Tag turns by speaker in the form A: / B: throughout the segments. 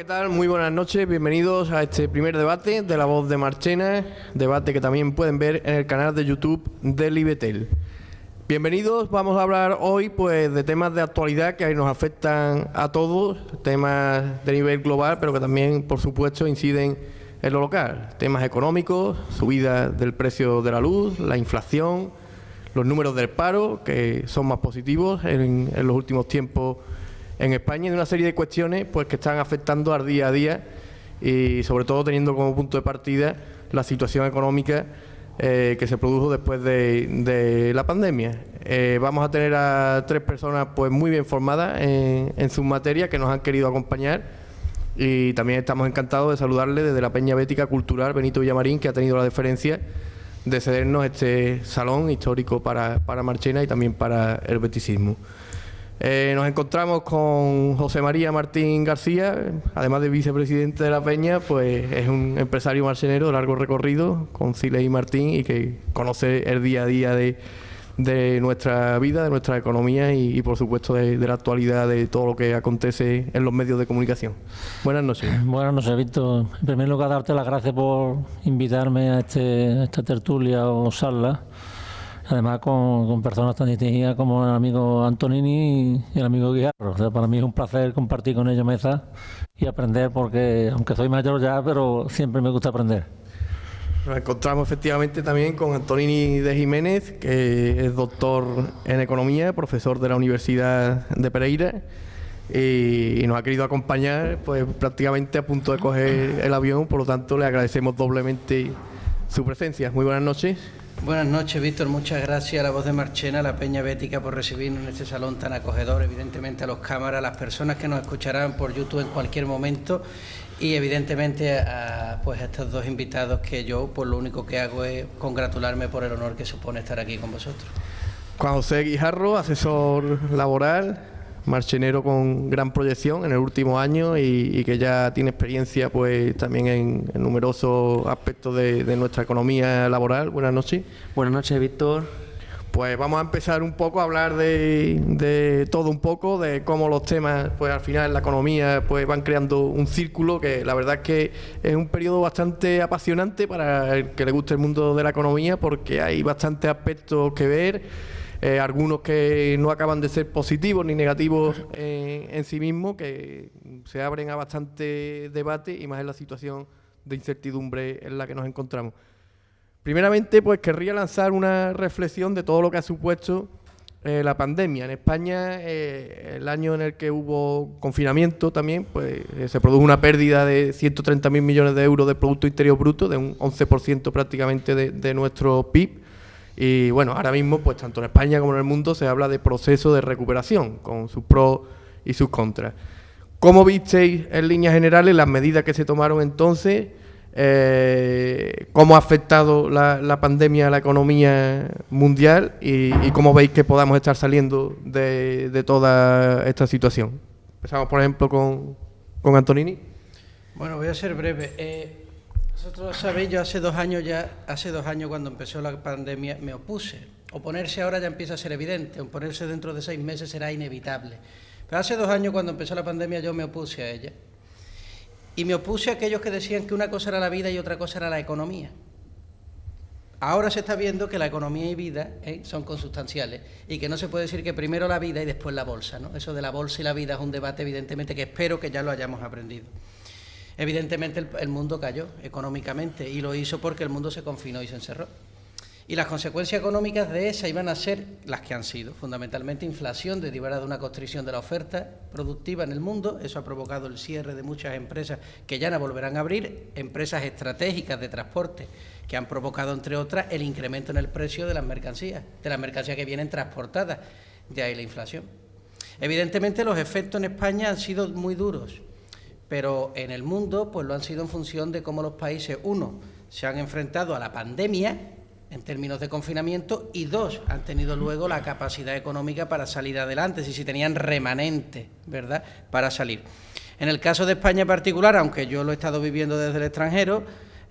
A: tal? Muy buenas noches, bienvenidos a este primer debate de La Voz de Marchena, debate que también pueden ver en el canal de YouTube del IBETEL. Bienvenidos, vamos a hablar hoy pues de temas de actualidad que nos afectan a todos, temas de nivel global, pero que también, por supuesto, inciden en lo local. Temas económicos, subida del precio de la luz, la inflación, los números del paro, que son más positivos en los últimos tiempos en España, y de una serie de cuestiones pues que están afectando al día a día y sobre todo teniendo como punto de partida la situación económica que se produjo después de la pandemia. Vamos a tener a tres personas pues muy bien formadas en sus materias que nos han querido acompañar, y también estamos encantados de saludarles desde la Peña Bética Cultural Benito Villamarín, que ha tenido la deferencia de cedernos este salón histórico para Marchena y también para el beticismo. Nos encontramos con José María Martín García, además de vicepresidente de la Peña, pues es un empresario marchenero de largo recorrido, con Ciles y Martín, y que conoce el día a día de nuestra vida, de nuestra economía y por supuesto de la actualidad de todo lo que acontece en los medios de comunicación. Buenas noches.
B: Buenas noches, Víctor. En primer lugar, darte las gracias por invitarme a esta tertulia o charla. Además, con personas tan distinguidas como el amigo Antonini y el amigo Guijarro. O sea, para mí es un placer compartir con ellos mesa y aprender, porque aunque soy mayor ya, pero siempre me gusta aprender.
A: Nos encontramos efectivamente también con Antonini de Jiménez, que es doctor en Economía, profesor de la Universidad de Pereira, y nos ha querido acompañar pues prácticamente a punto de coger el avión, por lo tanto le agradecemos doblemente su presencia. Muy buenas noches.
C: Buenas noches, Víctor. Muchas gracias a La Voz de Marchena, a la Peña Bética, por recibirnos en este salón tan acogedor, evidentemente a los cámaras, a las personas que nos escucharán por YouTube en cualquier momento, y evidentemente a estos dos invitados, que yo pues lo único que hago es congratularme por el honor que supone estar aquí con vosotros. Juan
A: José Guijarro, asesor laboral, marchenero con gran proyección en el último año y que ya tiene experiencia pues también en numerosos aspectos de nuestra economía laboral. Buenas noches.
D: Buenas noches, Víctor.
A: Pues vamos a empezar un poco a hablar de todo un poco, de cómo los temas pues al final en la economía pues van creando un círculo que la verdad es que es un periodo bastante apasionante para el que le guste el mundo de la economía, porque hay bastantes aspectos que ver. Algunos que no acaban de ser positivos ni negativos en sí mismos, que se abren a bastante debate, y más en la situación de incertidumbre en la que nos encontramos. Primeramente, pues querría lanzar una reflexión de todo lo que ha supuesto la pandemia. En España, el año en el que hubo confinamiento también, pues se produjo una pérdida de 130.000 millones de euros del Producto Interior Bruto, de un 11% prácticamente de nuestro PIB. Y bueno, ahora mismo, pues tanto en España como en el mundo se habla de proceso de recuperación, con sus pros y sus contras. ¿Cómo visteis en líneas generales las medidas que se tomaron entonces? ¿Cómo ha afectado la pandemia a la economía mundial? ¿Y cómo veis que podamos estar saliendo de toda esta situación? Empezamos, por ejemplo, con Antonini.
C: Bueno, voy a ser breve. Vosotros sabéis, yo hace dos años cuando empezó la pandemia me opuse. Oponerse ahora ya empieza a ser evidente, oponerse dentro de 6 meses será inevitable. Pero hace 2 años cuando empezó la pandemia yo me opuse a ella. Y me opuse a aquellos que decían que una cosa era la vida y otra cosa era la economía. Ahora se está viendo que la economía y vida son consustanciales, y que no se puede decir que primero la vida y después la bolsa, ¿no? Eso de la bolsa y la vida es un debate evidentemente que espero que ya lo hayamos aprendido. Evidentemente el mundo cayó económicamente, y lo hizo porque el mundo se confinó y se encerró. Y las consecuencias económicas de esa iban a ser las que han sido, fundamentalmente inflación derivada de una constricción de la oferta productiva en el mundo. Eso ha provocado el cierre de muchas empresas que ya no volverán a abrir, empresas estratégicas de transporte que han provocado, entre otras, el incremento en el precio de las mercancías que vienen transportadas, de ahí la inflación. Evidentemente los efectos en España han sido muy duros, pero en el mundo pues lo han sido en función de cómo los países, uno, se han enfrentado a la pandemia en términos de confinamiento, y dos, han tenido luego la capacidad económica para salir adelante, si tenían remanente, ¿verdad?, para salir. En el caso de España en particular, aunque yo lo he estado viviendo desde el extranjero,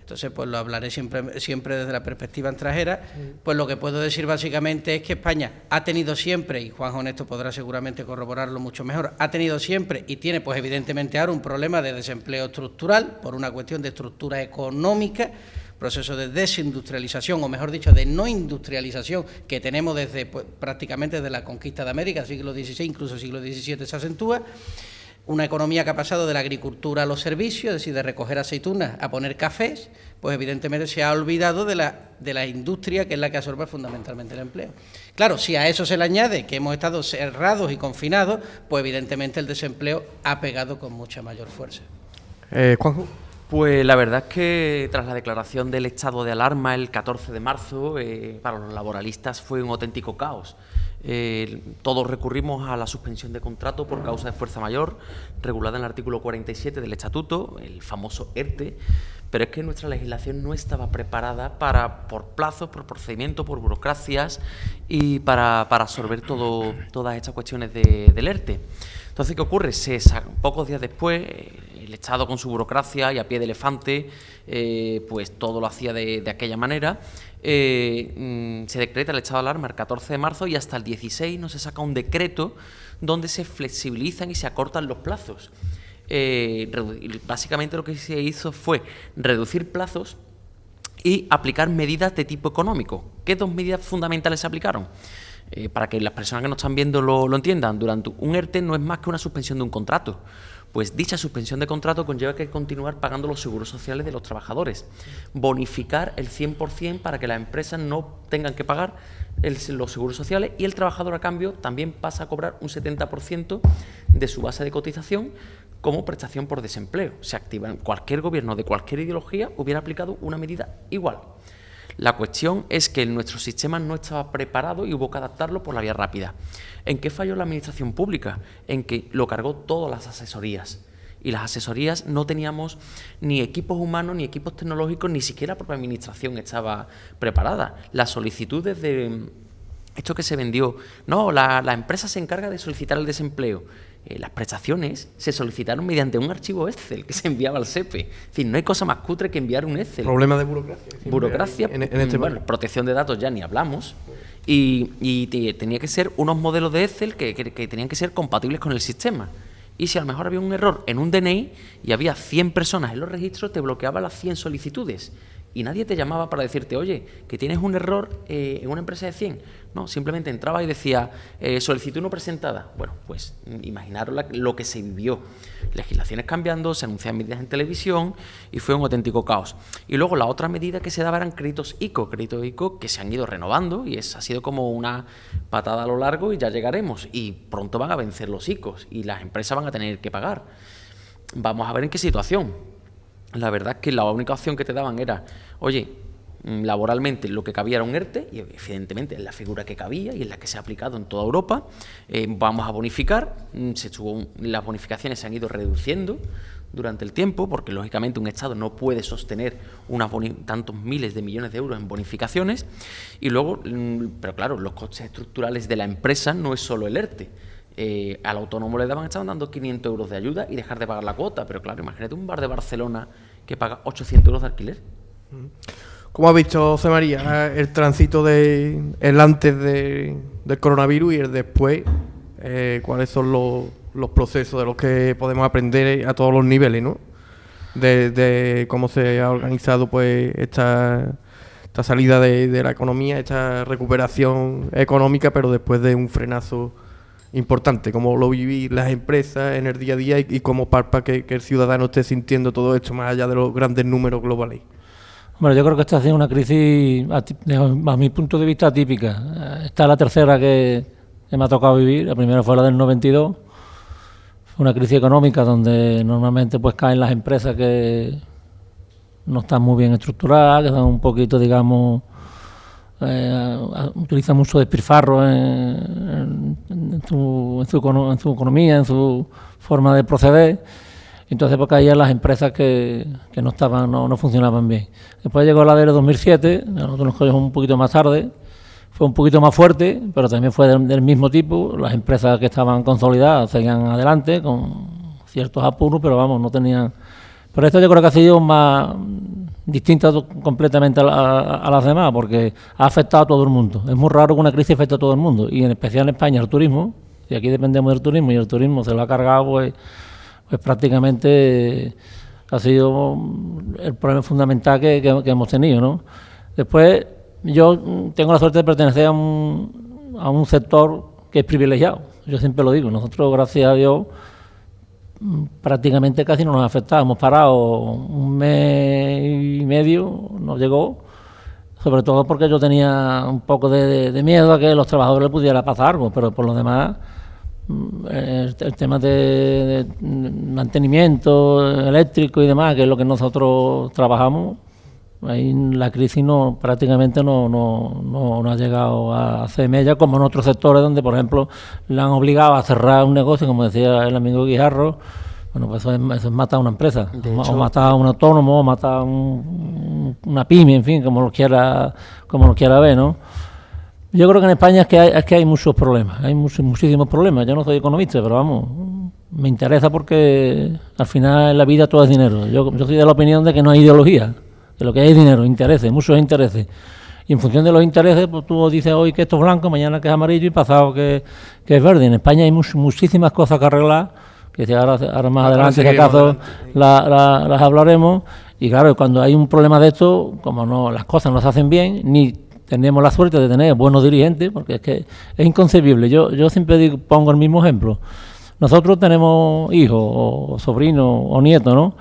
C: Entonces, pues lo hablaré siempre desde la perspectiva extranjera. Pues lo que puedo decir básicamente es que España ha tenido siempre, y Juanjo Honesto podrá seguramente corroborarlo mucho mejor, ha tenido siempre y tiene pues evidentemente ahora un problema de desempleo estructural por una cuestión de estructura económica, proceso de desindustrialización, o mejor dicho, de no industrialización que tenemos desde pues, prácticamente desde la conquista de América, siglo XVI, incluso siglo XVII se acentúa. Una economía que ha pasado de la agricultura a los servicios, es decir, de recoger aceitunas a poner cafés, pues evidentemente se ha olvidado de la industria, que es la que absorbe fundamentalmente el empleo. Claro, si a eso se le añade que hemos estado cerrados y confinados, pues evidentemente el desempleo ha pegado con mucha mayor fuerza.
A: Juanjo.
D: Pues la verdad es que tras la declaración del estado de alarma el 14 de marzo, para los laboralistas fue un auténtico caos. Todos recurrimos a la suspensión de contrato por causa de fuerza mayor, regulada en el artículo 47 del Estatuto, el famoso ERTE, pero es que nuestra legislación no estaba preparada por plazos, por procedimientos, por burocracias y para absorber todas estas cuestiones del ERTE. Entonces, ¿qué ocurre? Pocos días después, el Estado con su burocracia y a pie de elefante, pues todo lo hacía de aquella manera. Se decreta el estado de alarma el 14 de marzo y hasta el 16 no se saca un decreto donde se flexibilizan y se acortan los plazos. Básicamente lo que se hizo fue reducir plazos y aplicar medidas de tipo económico. ¿Qué dos medidas fundamentales se aplicaron? Para que las personas que nos están viendo lo entiendan, durante un ERTE no es más que una suspensión de un contrato. Pues dicha suspensión de contrato conlleva que continuar pagando los seguros sociales de los trabajadores, bonificar el 100% para que las empresas no tengan que pagar los seguros sociales y el trabajador a cambio también pasa a cobrar un 70% de su base de cotización como prestación por desempleo. Se activa en cualquier gobierno de cualquier ideología hubiera aplicado una medida igual. La cuestión es que nuestro sistema no estaba preparado y hubo que adaptarlo por la vía rápida. ¿En qué falló la administración pública? En que lo cargó todas las asesorías. Y las asesorías no teníamos ni equipos humanos, ni equipos tecnológicos, ni siquiera la propia administración estaba preparada. Las solicitudes de esto que se vendió, no, la empresa se encarga de solicitar el desempleo. Las prestaciones se solicitaron mediante un archivo Excel que se enviaba al SEPE. Es decir, no hay cosa más cutre que enviar un Excel.
A: Problema de burocracia.
D: Burocracia,
A: en este
D: bueno, protección de datos ya ni hablamos. Y tenía que ser unos modelos de Excel que tenían que ser compatibles con el sistema. Y si a lo mejor había un error en un DNI y había 100 personas en los registros, te bloqueaba las 100 solicitudes. Y nadie te llamaba para decirte, oye, que tienes un error en una empresa de 100. No, simplemente entraba y decía, solicitud no presentada. Bueno, pues imaginaros lo que se vivió. Legislaciones cambiando, se anunciaban medidas en televisión y fue un auténtico caos. Y luego la otra medida que se daba eran créditos ICO que se han ido renovando y ha sido como una patada a lo largo y ya llegaremos. Y pronto van a vencer los ICOs y las empresas van a tener que pagar. Vamos a ver en qué situación. La verdad es que la única opción que te daban era, oye, laboralmente lo que cabía era un ERTE, y evidentemente es la figura que cabía y es la que se ha aplicado en toda Europa. Vamos a bonificar, las bonificaciones se han ido reduciendo durante el tiempo, porque lógicamente un Estado no puede sostener tantos miles de millones de euros en bonificaciones, y luego, pero claro, los costes estructurales de la empresa no es solo el ERTE. Al autónomo estaban dando 500 euros de ayuda y dejar de pagar la cuota, pero claro, imagínate un bar de Barcelona que paga 800 euros de alquiler.
A: ¿Cómo ha visto, José María, el tránsito el antes del coronavirus y el después? ¿Cuáles son los procesos de los que podemos aprender a todos los niveles, ¿no? De cómo se ha organizado pues esta salida de la economía, esta recuperación económica, pero después de un frenazo importante, cómo lo vivís las empresas en el día a día y cómo palpa que el ciudadano esté sintiendo todo esto más allá de los grandes números globales.
B: Bueno, yo creo que esta ha sido una crisis, a mi punto de vista, atípica. Esta es la tercera que me ha tocado vivir. La primera fue la del 92. Fue una crisis económica donde normalmente pues caen las empresas que no están muy bien estructuradas, que están un poquito, digamos, utilizan mucho despilfarro en su economía, en su forma de proceder. Entonces pues caían las empresas que no funcionaban bien. Después llegó la del 2007, nosotros nos cogimos un poquito más tarde, fue un poquito más fuerte, pero también fue del mismo tipo. Las empresas que estaban consolidadas seguían adelante con ciertos apuros, pero vamos, no tenían Pero esto yo creo que ha sido más distinta completamente a las demás, porque ha afectado a todo el mundo. Es muy raro que una crisis afecte a todo el mundo, y en especial en España el turismo, y aquí dependemos del turismo, y el turismo se lo ha cargado, pues prácticamente ha sido el problema fundamental que hemos tenido, ¿no? Después, yo tengo la suerte de pertenecer a un sector que es privilegiado. Yo siempre lo digo, nosotros, gracias a Dios, prácticamente casi no nos ha afectado. Hemos parado un mes y medio, nos llegó, sobre todo porque yo tenía un poco de miedo a que a los trabajadores les pudiera pasar algo, pero por lo demás, el tema de mantenimiento eléctrico y demás, que es lo que nosotros trabajamos, ahí la crisis prácticamente no ha llegado a hacer mella, como en otros sectores donde, por ejemplo, le han obligado a cerrar un negocio, como decía el amigo Guijarro. Bueno, pues eso es matar a una empresa, o matar a un autónomo, o matar a una pyme, en fin, como lo quiera ver, ¿no? Yo creo que en España es que hay muchos problemas, hay muchísimos problemas. Yo no soy economista, pero vamos, me interesa porque al final en la vida todo es dinero. Yo soy de la opinión de que no hay ideología, que lo que hay es dinero, intereses, muchos intereses. Y en función de los intereses, pues tú dices hoy que esto es blanco, mañana que es amarillo y pasado que es verde. En España hay muchísimas cosas que arreglar, que si ahora más adelante, si acaso, las hablaremos. Y claro, cuando hay un problema de esto, como las cosas no se hacen bien, ni tenemos la suerte de tener buenos dirigentes, porque es que es inconcebible. Yo siempre pongo el mismo ejemplo. Nosotros tenemos hijos, o sobrinos, o nietos, ¿no?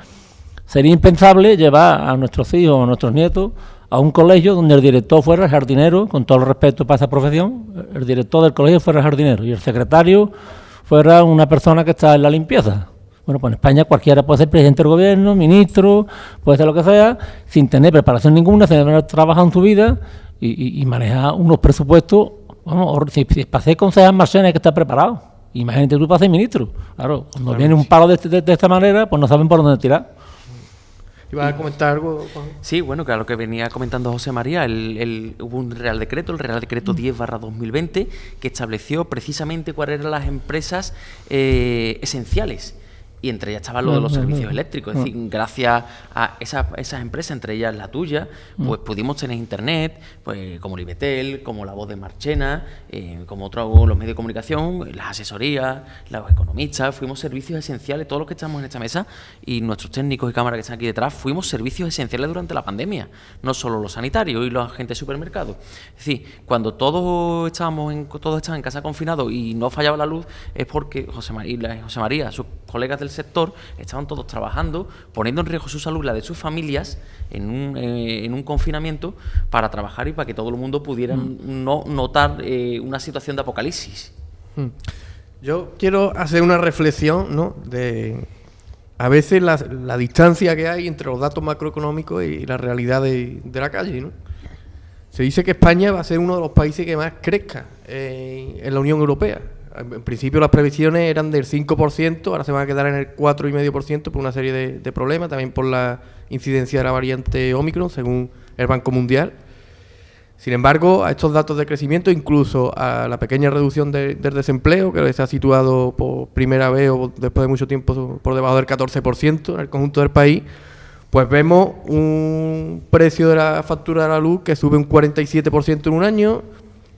B: Sería impensable llevar a nuestros hijos o a nuestros nietos a un colegio donde el director fuera el jardinero, con todo el respeto para esa profesión, el director del colegio fuera el jardinero y el secretario fuera una persona que está en la limpieza. Bueno, pues en España cualquiera puede ser presidente del gobierno, ministro, puede ser lo que sea, sin tener preparación ninguna, sin haber trabajado en su vida y manejar unos presupuestos. Vamos, si para ser concejal en Marchena hay que estar preparado. Imagínate tú para ser ministro. Claro, cuando viene un palo de esta manera, pues no saben por dónde tirar.
A: ¿Ibas a comentar algo, Juan?
D: Sí, bueno, claro, lo que venía comentando José María, hubo un Real Decreto, el Real Decreto 10/2020, que estableció precisamente cuáles eran las empresas esenciales. Y entre ellas estaban lo de los servicios eléctricos. Es decir, gracias a esas empresas, entre ellas la tuya, pues pudimos tener internet, pues como Libetel, como La Voz de Marchena, como los medios de comunicación, las asesorías, los economistas, fuimos servicios esenciales, todos los que estamos en esta mesa y nuestros técnicos y cámaras que están aquí detrás, fuimos servicios esenciales durante la pandemia, no solo los sanitarios y los agentes de supermercados. Es decir, cuando todos estaban en casa confinados y no fallaba la luz, es porque José María, sus colegas del sector, estaban todos trabajando, poniendo en riesgo su salud y la de sus familias en un confinamiento para trabajar y para que todo el mundo pudiera no notar una situación de apocalipsis.
A: Yo quiero hacer una reflexión, ¿no? De a veces la distancia que hay entre los datos macroeconómicos y la realidad de la calle, ¿no? Se dice que España va a ser uno de los países que más crezca en la Unión Europea. En principio las previsiones eran del 5%, ahora se van a quedar en el 4,5% por una serie de problemas, también por la incidencia de la variante Omicron, según el Banco Mundial. Sin embargo, a estos datos de crecimiento, incluso a la pequeña reducción del desempleo, que se ha situado por primera vez o después de mucho tiempo por debajo del 14% en el conjunto del país, pues vemos un precio de la factura de la luz que sube un 47% en un año.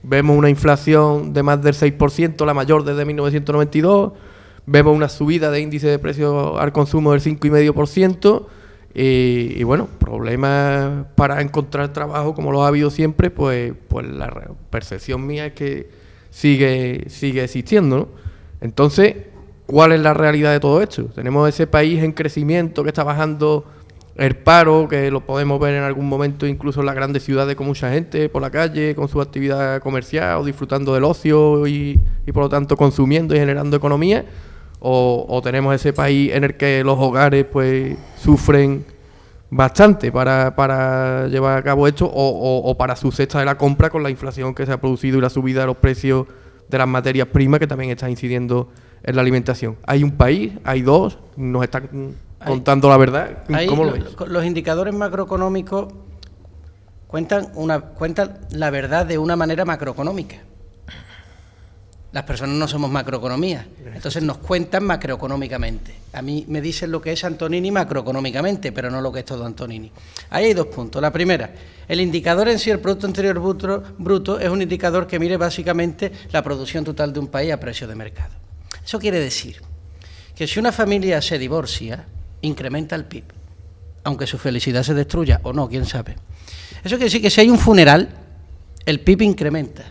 A: Vemos una inflación de más del 6%, la mayor desde 1992. Vemos una subida de índice de precios al consumo del 5,5%. Y bueno, problemas para encontrar trabajo, como lo ha habido siempre, pues la percepción mía es que sigue existiendo, ¿no? Entonces, ¿cuál es la realidad de todo esto? Tenemos ese país en crecimiento que está bajando el paro, que lo podemos ver en algún momento incluso en las grandes ciudades con mucha gente por la calle, con su actividad comercial, o disfrutando del ocio y por lo tanto consumiendo y generando economía, o tenemos ese país en el que los hogares pues sufren bastante para llevar a cabo esto, o para su cesta de la compra con la inflación que se ha producido y la subida de los precios de las materias primas que también está incidiendo en la alimentación. Hay un país, hay dos, nos están contando la verdad. ¿Cómo lo ves?
C: Los indicadores macroeconómicos cuentan la verdad de una manera macroeconómica. Las personas no somos macroeconomía, entonces nos cuentan macroeconómicamente. A mí me dicen lo que es Antonini macroeconómicamente, pero no lo que es todo Antonini. Ahí hay 2 puntos. La primera, el indicador en sí, el Producto Interior Bruto, es un indicador que mide básicamente la producción total de un país a precio de mercado. Eso quiere decir que si una familia se divorcia, incrementa el PIB, aunque su felicidad se destruya o no, quién sabe. Eso quiere decir que si hay un funeral, el PIB incrementa,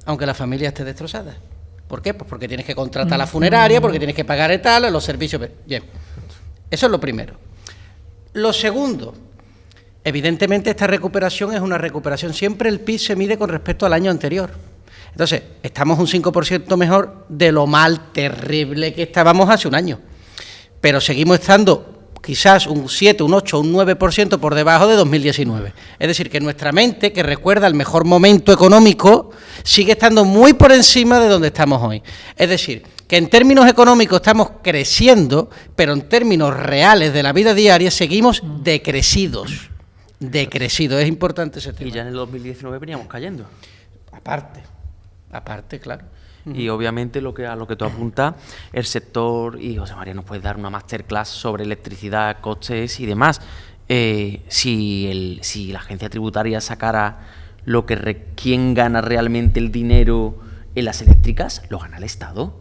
C: aunque la familia esté destrozada. ¿Por qué? Pues porque tienes que contratar a la funeraria, porque tienes que pagar y tal, los servicios. Bien, eso es lo primero. Lo segundo, evidentemente esta recuperación es una recuperación. Siempre el PIB se mide con respecto al año anterior. Entonces, estamos un 5% mejor de lo mal terrible que estábamos hace un año. Pero seguimos estando quizás un 7, un 8, un 9% por debajo de 2019. Es decir, que nuestra mente, que recuerda el mejor momento económico, sigue estando muy por encima de donde estamos hoy. Es decir, que en términos económicos estamos creciendo, pero en términos reales de la vida diaria seguimos decrecidos. Decrecidos, es importante ese tema.
D: Y ya en el 2019 veníamos cayendo.
C: Aparte, claro.
D: Y obviamente a lo que tú apuntas, el sector, y José María nos puede dar una masterclass sobre electricidad, costes y demás. Si la agencia tributaria sacara quién gana realmente el dinero en las eléctricas, lo gana el Estado.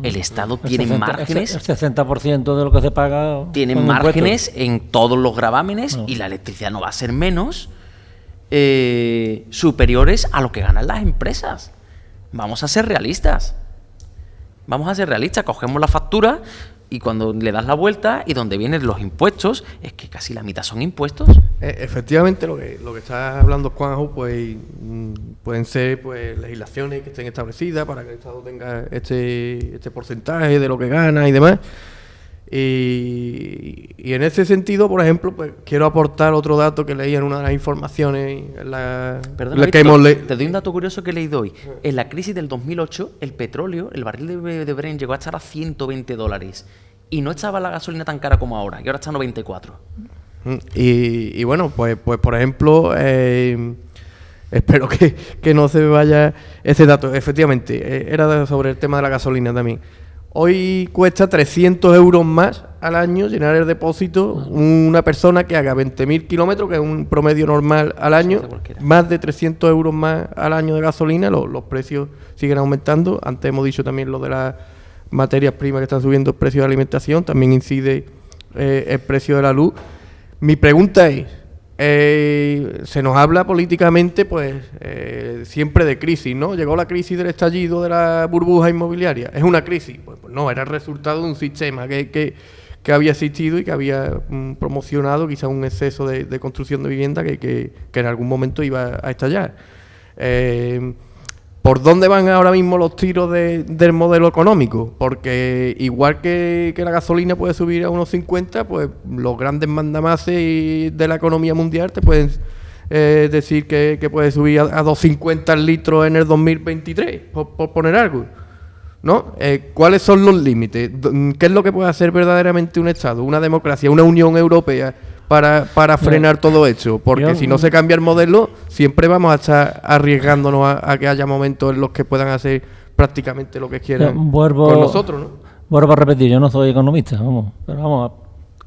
D: El Estado tiene márgenes.
B: El 60% de lo que se paga.
D: Tiene márgenes en todos los gravámenes y la electricidad no va a ser menos superiores a lo que ganan las empresas. Vamos a ser realistas. Cogemos la factura y cuando le das la vuelta y donde vienen los impuestos, es que casi la mitad son impuestos.
A: Efectivamente, lo que está hablando Juanjo, pues pueden ser pues legislaciones que estén establecidas para que el Estado tenga este porcentaje de lo que gana y demás. Y en ese sentido, por ejemplo, pues quiero aportar otro dato que leí en una de las informaciones
D: Perdona,
A: que hemos leído.
D: Te doy un dato curioso que he leído hoy. En la crisis del 2008, el petróleo, el barril de Brent llegó a estar a $120 y no estaba la gasolina tan cara como ahora, y ahora está a 94.
A: Y bueno, pues por ejemplo, espero que no se me vaya ese dato. Efectivamente, era sobre el tema de la gasolina también. Hoy cuesta 300 euros más al año llenar el depósito una persona que haga 20.000 kilómetros, que es un promedio normal al año, más de 300 euros más al año de gasolina. Los precios siguen aumentando. Antes hemos dicho también lo de las materias primas que están subiendo el precio de alimentación, también incide el precio de la luz. Mi pregunta es, se nos habla políticamente pues siempre de crisis, ¿no? Llegó la crisis del estallido de la burbuja inmobiliaria. ¿Es una crisis? Pues no, era el resultado de un sistema que había existido y que había promocionado quizá un exceso de construcción de vivienda que en algún momento iba a estallar. ¿Por dónde van ahora mismo los tiros del modelo económico? Porque igual que la gasolina puede subir a unos 50, pues los grandes mandamases de la economía mundial te pueden decir que puede subir a 2,50 litros en el 2023, por poner algo, ¿no? ¿Cuáles son los límites? ¿Qué es lo que puede hacer verdaderamente un Estado, una democracia, una Unión Europea para frenar todo esto? Porque si no se cambia el modelo, siempre vamos a estar arriesgándonos a que haya momentos en los que puedan hacer prácticamente lo que quieran con nosotros, ¿no?
B: Vuelvo a repetir, yo no soy economista, pero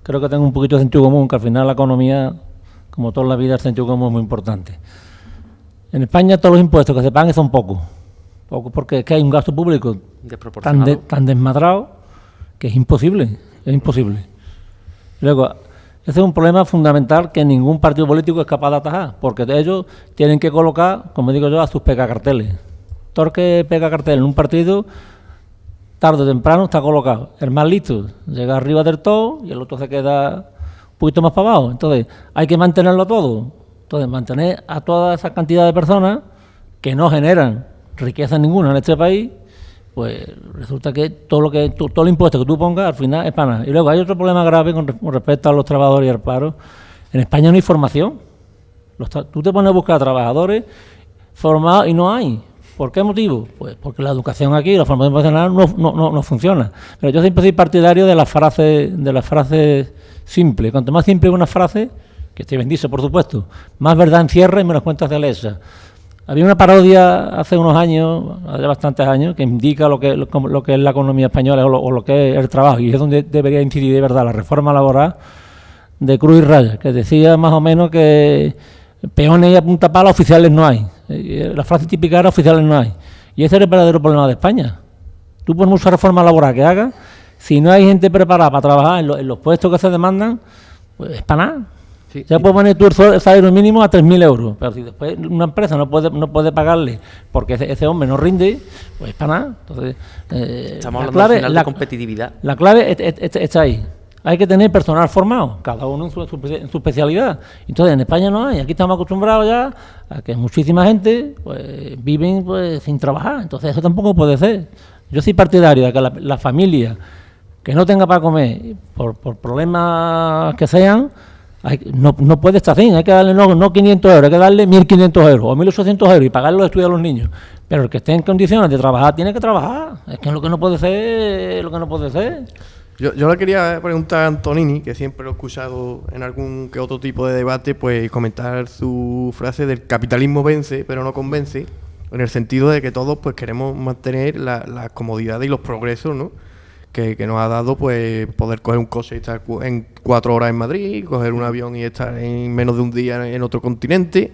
B: creo que tengo un poquito de sentido común, que al final la economía, como toda la vida, el sentido común es muy importante. En España todos los impuestos que se pagan son pocos porque es que hay un gasto público tan desmadrado que es imposible. Luego, ese es un problema fundamental que ningún partido político es capaz de atajar, porque ellos tienen que colocar, como digo yo, a sus pegacarteles. Todo el que pega cartel en un partido, tarde o temprano está colocado. El más listo llega arriba del todo y el otro se queda un poquito más para abajo. Entonces, hay que mantenerlo todo. Entonces, mantener a toda esa cantidad de personas que no generan riqueza ninguna en este país, pues resulta que todo el impuesto que tú pongas al final es para nada. Y luego hay otro problema grave con respecto a los trabajadores y al paro. En España no hay formación. Tú te pones a buscar trabajadores formados y no hay. ¿Por qué motivo? Pues porque la educación aquí, la formación profesional no funciona. Pero yo siempre soy partidario de las frases simples. Cuanto más simple una frase, que esté bien dicho, por supuesto, más verdad encierra y menos cuentas de lesa. Había una parodia hace unos años, hace bastantes años, que indica lo que es la economía española o lo que es el trabajo, y es donde debería incidir de verdad la reforma laboral de Cruz y Raya, que decía más o menos que peones y a punta pala oficiales no hay. La frase típica era oficiales no hay. Y ese es el verdadero problema de España. Tú por mucha reforma laboral que hagas, si no hay gente preparada para trabajar en los puestos que se demandan, pues es para nada.
A: Sí,
B: ya puedes poner tú el salario mínimo a 3.000 euros, pero si después una empresa no puede pagarle porque ese hombre no rinde, pues es para nada. Entonces,
D: estamos hablando al final de competitividad.
B: La clave está ahí. Hay que tener personal formado, cada uno en su especialidad. Entonces, en España no hay. Aquí estamos acostumbrados ya a que muchísima gente pues, viven pues, sin trabajar. Entonces, eso tampoco puede ser. Yo soy partidario de que la familia que no tenga para comer, por problemas que sean, no puede estar así. Hay que darle no 500 euros, hay que darle 1.500 euros o 1.800 euros y pagarlo de estudiar a los niños. Pero el que esté en condiciones de trabajar, tiene que trabajar. Es que lo que no puede ser, lo que no puede ser.
A: Yo le quería preguntar a Antonini, que siempre lo he escuchado en algún que otro tipo de debate, pues comentar su frase del capitalismo vence, pero no convence, en el sentido de que todos pues queremos mantener la comodidad y los progresos, ¿no? Que nos ha dado pues poder coger un coche y estar en 4 horas en Madrid, coger un avión y estar en menos de un día en otro continente.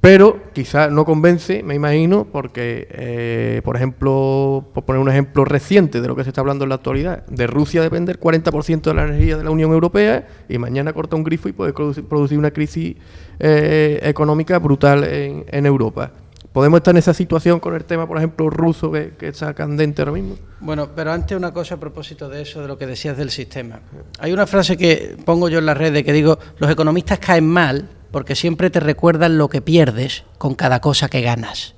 A: Pero quizás no convence, me imagino, porque, por ejemplo, por poner un ejemplo reciente de lo que se está hablando en la actualidad, de Rusia depende el 40% de la energía de la Unión Europea y mañana corta un grifo y puede producir una crisis económica brutal en Europa. ¿Podemos estar en esa situación con el tema, por ejemplo, ruso que está candente ahora mismo?
C: Bueno, pero antes una cosa a propósito de eso, de lo que decías del sistema. Hay una frase que pongo yo en las redes que digo, los economistas caen mal porque siempre te recuerdan lo que pierdes con cada cosa que ganas.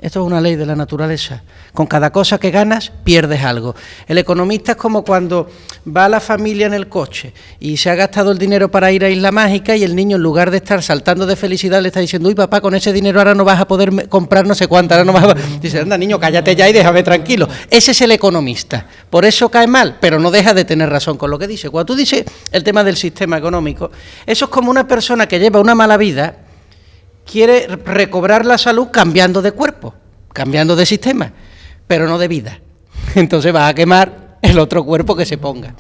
C: Esto es una ley de la naturaleza. Con cada cosa que ganas, pierdes algo. El economista es como cuando va la familia en el coche y se ha gastado el dinero para ir a Isla Mágica y el niño, en lugar de estar saltando de felicidad, le está diciendo, uy, papá, con ese dinero ahora no vas a poder comprar no sé cuánto, ahora no vas a... Dice, anda, niño, cállate ya y déjame tranquilo. Ese es el economista. Por eso cae mal, pero no deja de tener razón con lo que dice. Cuando tú dices el tema del sistema económico, eso es como una persona que lleva una mala vida, quiere recobrar la salud cambiando de cuerpo, cambiando de sistema, pero no de vida. Entonces va a quemar el otro cuerpo que se ponga.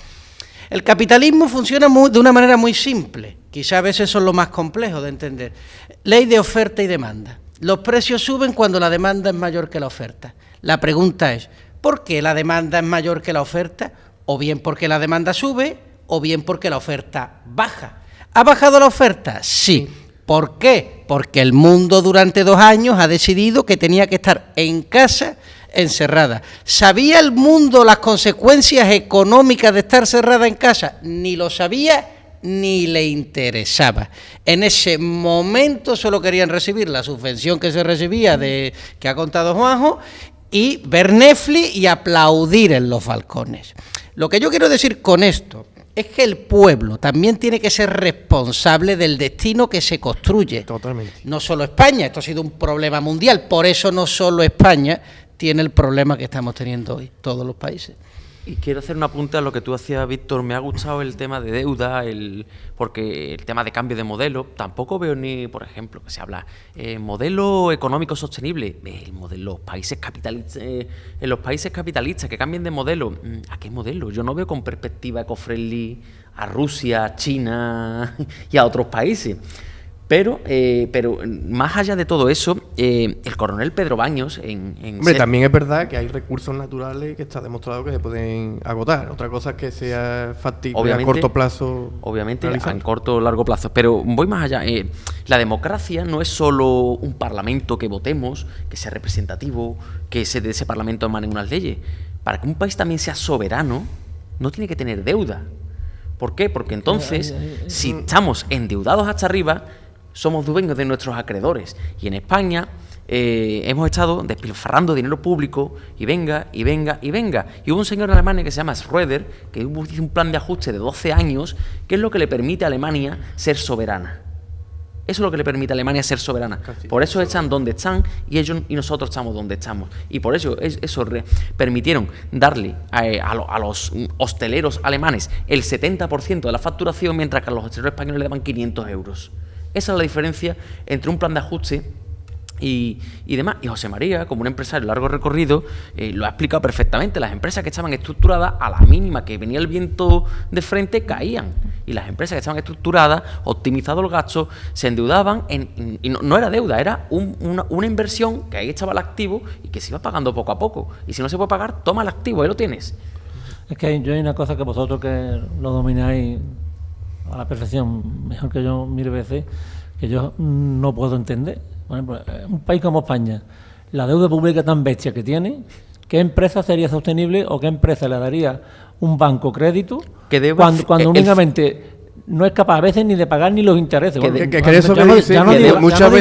C: El capitalismo funciona de una manera muy simple, quizá a veces son lo más complejo de entender. Ley de oferta y demanda. Los precios suben cuando la demanda es mayor que la oferta. La pregunta es, ¿por qué la demanda es mayor que la oferta? O bien porque la demanda sube, o bien porque la oferta baja. ¿Ha bajado la oferta? Sí. ¿Por qué? Porque el mundo durante 2 años ha decidido que tenía que estar en casa encerrada. ¿Sabía el mundo las consecuencias económicas de estar cerrada en casa? Ni lo sabía ni le interesaba. En ese momento solo querían recibir la subvención que se recibía que ha contado Juanjo y ver Netflix y aplaudir en los balcones. Lo que yo quiero decir con esto es que el pueblo también tiene que ser responsable del destino que se construye.
A: Totalmente.
C: No solo España, esto ha sido un problema mundial, por eso no solo España tiene el problema que estamos teniendo hoy, todos los países.
D: Y quiero hacer un apunte a lo que tú hacías, Víctor. Me ha gustado el tema de deuda, porque el tema de cambio de modelo. Tampoco veo ni, por ejemplo, que se habla modelo económico sostenible. En los países capitalistas que cambien de modelo. ¿A qué modelo? Yo no veo con perspectiva eco-friendly a Rusia, a China y a otros países. Pero más allá de todo eso, el coronel Pedro Baños...
A: Hombre, también es verdad que hay recursos naturales que está demostrado que se pueden agotar. Otra cosa es que sea factible a corto plazo.
D: Obviamente, a corto o largo plazo. Pero voy más allá. La democracia no es solo un parlamento que votemos, que sea representativo, que de ese parlamento emanen unas leyes. Para que un país también sea soberano, no tiene que tener deuda. ¿Por qué? Porque entonces, si estamos endeudados hasta arriba, somos dueños de nuestros acreedores. Y en España hemos estado despilfarrando dinero público y venga, y venga, y venga. Y hubo un señor en Alemania que se llama Schröder, que hizo un plan de ajuste de 12 años, que es lo que le permite a Alemania ser soberana. Eso es lo que le permite a Alemania ser soberana. Por eso están donde están y nosotros estamos donde estamos. Y por eso permitieron darle a los hosteleros alemanes el 70% de la facturación, mientras que a los hosteleros españoles le daban 500 euros. Esa es la diferencia entre un plan de ajuste y demás. Y José María, como un empresario de largo recorrido, lo ha explicado perfectamente. Las empresas que estaban estructuradas, a la mínima que venía el viento de frente, caían. Y las empresas que estaban estructuradas, optimizados los gastos, se endeudaban y no era deuda, era una inversión que ahí estaba el activo y que se iba pagando poco a poco. Y si no se puede pagar, toma el activo, ahí lo tienes.
B: Es que hay una cosa que vosotros que lo domináis a la perfección, mejor que yo 1000 veces, que yo no puedo entender. Por ejemplo, un país como España, la deuda pública tan bestia que tiene, ¿qué empresa sería sostenible o qué empresa le daría un banco crédito cuando únicamente no es capaz a veces ni de pagar ni los intereses?
A: Muchas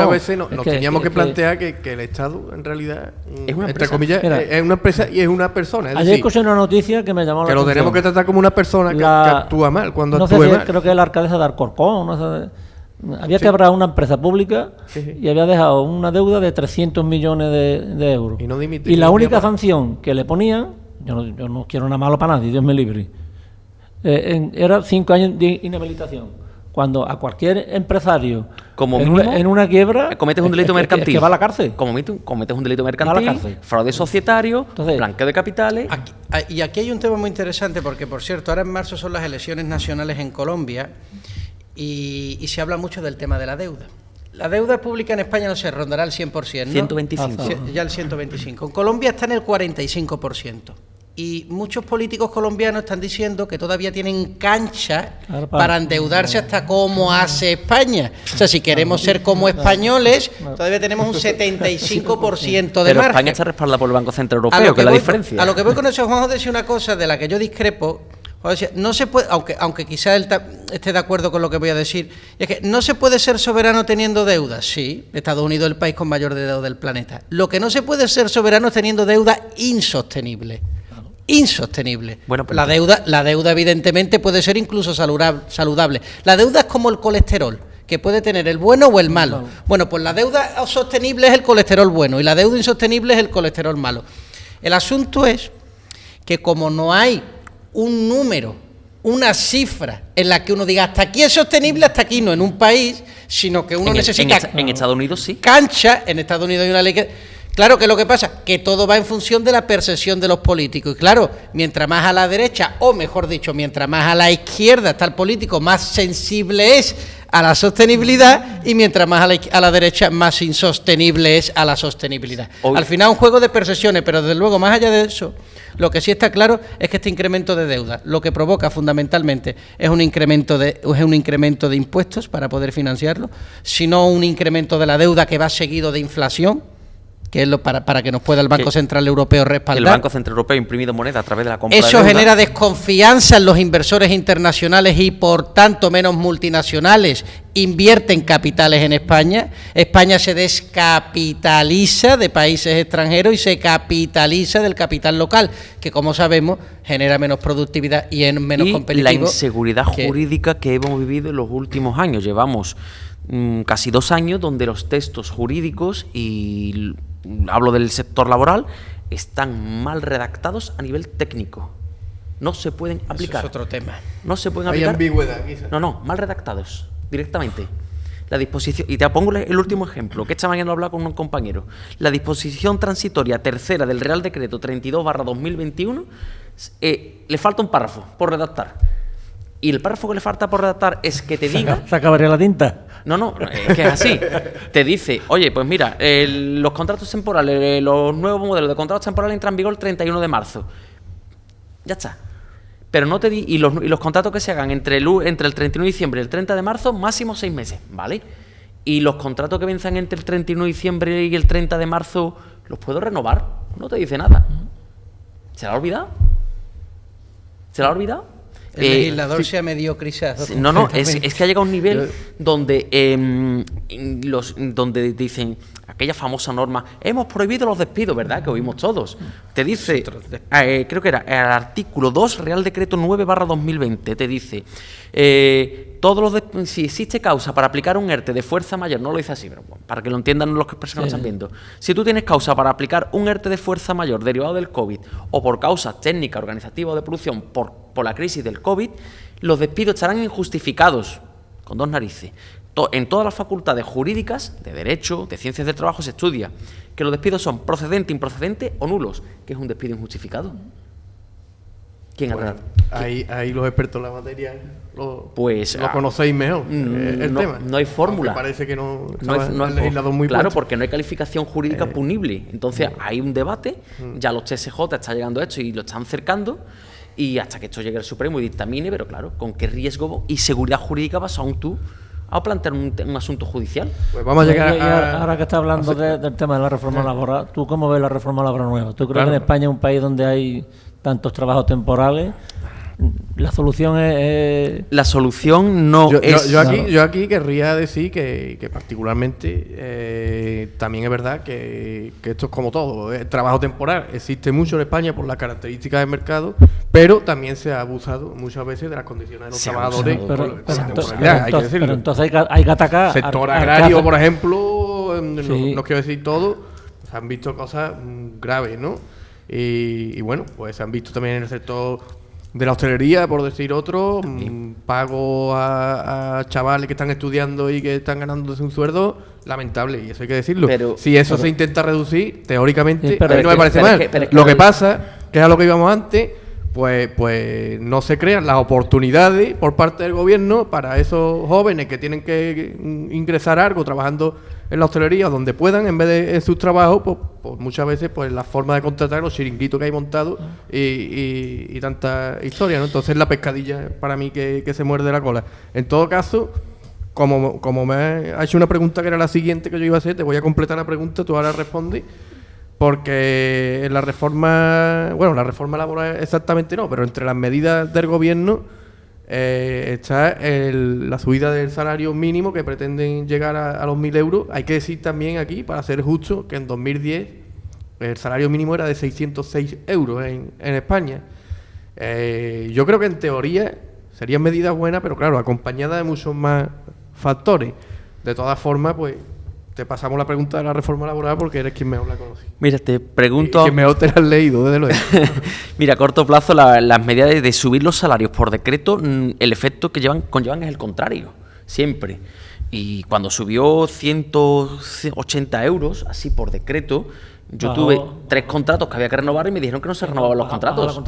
A: veces nos teníamos que plantear que el Estado en realidad, entre comillas, es una empresa y es una persona.
B: Ayer escuché una noticia que me llamó la atención.
A: Que lo tenemos que tratar como una persona que actúa mal, cuando actúe mal.
B: Creo que es la alcaldesa de Alcorcón, no sé. Había quebrado una empresa pública y había dejado una deuda de 300 millones de euros. Y la única sanción que le ponían, yo no quiero nada malo para nadie, Dios me libre, era 5 años de inhabilitación. Cuando a cualquier empresario
D: como
B: en una quiebra
D: cometes un delito mercantil,
B: que va a la cárcel.
D: Cometes un delito mercantil, fraude societario, blanqueo de capitales.
C: Y aquí hay un tema muy interesante porque, por cierto, ahora en marzo son las elecciones nacionales en Colombia. Y se habla mucho del tema de la deuda. La deuda pública en España no se rondará el 100%, ¿no?
D: 125.
C: Ya el 125. En Colombia está en el 45%. Y muchos políticos colombianos están diciendo que todavía tienen cancha para endeudarse hasta como hace España. O sea, si queremos ser como españoles, todavía tenemos un 75% de
D: Pero
C: margen.
D: España está respaldada por el Banco Central Europeo, que es la diferencia.
C: A lo que voy con eso, Juanjo, decir una cosa de la que yo discrepo. No se puede, aunque quizá él esté de acuerdo con lo que voy a decir, es que no se puede ser soberano teniendo deuda. Sí, Estados Unidos es el país con mayor deuda del planeta. Lo que no se puede ser soberano es teniendo deuda insostenible. Insostenible.
D: Bueno, pues
C: la deuda evidentemente puede ser incluso saludable. La deuda es como el colesterol, que puede tener el bueno o el malo. Bueno, pues la deuda sostenible es el colesterol bueno y la deuda insostenible es el colesterol malo. El asunto es que como no hay un número, una cifra en la que uno diga hasta aquí es sostenible, hasta aquí no en un país, sino que uno necesita
D: en Estados Unidos sí.
C: Cancha. En Estados Unidos hay una ley que... Claro, que lo que pasa, que todo va en función de la percepción de los políticos. Y claro, mientras más a la derecha, o mejor dicho, mientras más a la izquierda está el político, más sensible es a la sostenibilidad, y mientras más a la derecha, más insostenible es a la sostenibilidad. Al final, un juego de percepciones, pero desde luego, más allá de eso, lo que sí está claro es que este incremento de deuda lo que provoca fundamentalmente es un incremento de impuestos para poder financiarlo, sino un incremento de la deuda que va seguido de inflación, que es para que nos pueda el Banco Central Europeo respaldar.
D: El Banco Central Europeo ha imprimido moneda a través de la compra
C: Eso
D: de deuda.
C: genera desconfianza en los inversores internacionales y, por tanto, menos multinacionales invierten capitales en España. España se descapitaliza de países extranjeros y se capitaliza del capital local, que, como sabemos, genera menos productividad y es menos competitivo.
D: La inseguridad jurídica que hemos vivido en los últimos años. Llevamos casi 2 años donde los textos jurídicos, y hablo del sector laboral, están mal redactados a nivel técnico. No se pueden aplicar.
C: Eso es otro tema.
D: No se pueden aplicar.
A: Hay ambigüedad, quizás.
D: No, mal redactados, directamente. La disposición, y te pongo el último ejemplo, que esta mañana lo hablaba con un compañero. La disposición transitoria tercera del Real Decreto 32/2021, le falta un párrafo por redactar. Y el párrafo que le falta por redactar es que te diga...
B: ¿Se acabaría la tinta?
D: No, es que es así. Te dice, oye, pues mira, los contratos temporales, los nuevos modelos de contratos temporales entran en vigor el 31 de marzo. Ya está. Pero no te y los contratos que se hagan entre el 31 de diciembre y el 30 de marzo, máximo 6 meses, ¿vale? Y los contratos que venzan entre el 31 de diciembre y el 30 de marzo, ¿los puedo renovar? No te dice nada. ¿Se la ha olvidado? ¿Se la ha olvidado?
C: El legislador se ha mediocrizado.
D: No, es que ha llegado a un nivel donde donde dicen aquella famosa norma, hemos prohibido los despidos, ¿verdad? Que oímos todos. Te dice, creo que era el artículo 2, Real Decreto 9/2020, te dice, si existe causa para aplicar un ERTE de fuerza mayor, no lo dice así, pero bueno, para que lo entiendan los personas que están viendo, si tú tienes causa para aplicar un ERTE de fuerza mayor derivado del COVID o por causas técnicas, organizativas o de producción por la crisis del COVID, los despidos estarán injustificados, con 2 narices. En todas las facultades jurídicas, de Derecho, de Ciencias del Trabajo, se estudia que los despidos son procedentes, improcedentes o nulos, que es un despido injustificado. ¿Quién
A: Bueno, ahí los expertos en la materia lo conocéis mejor, el tema.
D: No hay fórmula.
A: Aunque parece que no
D: es
A: el legislador muy
D: claro,
A: puesto.
D: porque no hay calificación jurídica punible. Entonces hay un debate, ya los TSJ está llegando a esto y lo están cercando, y hasta que esto llegue al Supremo y dictamine, pero claro, ¿con qué riesgo y seguridad jurídica vas aún tú a plantear un asunto judicial?
A: Pues vamos a llegar
B: ahora que está hablando del tema de la reforma laboral, ¿tú cómo ves la reforma laboral nueva? ¿Tú crees que en España es un país donde hay tantos trabajos temporales? La solución es...
D: La solución no es...
A: Yo aquí querría decir que particularmente también es verdad que esto es como todo. El trabajo temporal existe mucho en España por las características del mercado, pero también se ha abusado muchas veces de las condiciones de los trabajadores.
B: Pero entonces hay que atacar...
A: Sector agrario, por ejemplo, no quiero decir todo, se han visto cosas graves, ¿no? Y bueno, pues se han visto también en el sector de la hostelería, por decir otro, pago a chavales que están estudiando y que están ganándose un sueldo lamentable, y eso hay que decirlo. Si eso se intenta reducir, teóricamente, a mí no me parece mal. Lo que pasa, que es a lo que íbamos antes, pues no se crean las oportunidades por parte del gobierno para esos jóvenes que tienen que ingresar algo trabajando en la hostelería, donde puedan, en vez de en sus trabajos, pues muchas veces pues la forma de contratar, los chiringuitos que hay montados y tanta historia, ¿no? Entonces la pescadilla para mí que se muerde la cola. En todo caso, como me ha hecho una pregunta que era la siguiente que yo iba a hacer, te voy a completar la pregunta, tú ahora respondes, porque en la reforma laboral exactamente no, pero entre las medidas del gobierno está la subida del salario mínimo, que pretenden llegar a los 1.000 euros. Hay que decir también aquí, para ser justo, que en 2010 el salario mínimo era de 606 euros en España. Yo creo que en teoría serían medidas buenas, pero claro, acompañadas de muchos más factores. De todas formas, pues te pasamos la pregunta de la reforma laboral porque eres quien mejor la conoce.
D: Mira, te pregunto...
A: Quien mejor te la has leído, desde luego.
D: Mira, a corto plazo las medidas de subir los salarios por decreto, el efecto que conllevan es el contrario, siempre. Y cuando subió 180 euros, así por decreto, yo tuve 3 contratos que había que renovar y me dijeron que no se renovaban los contratos.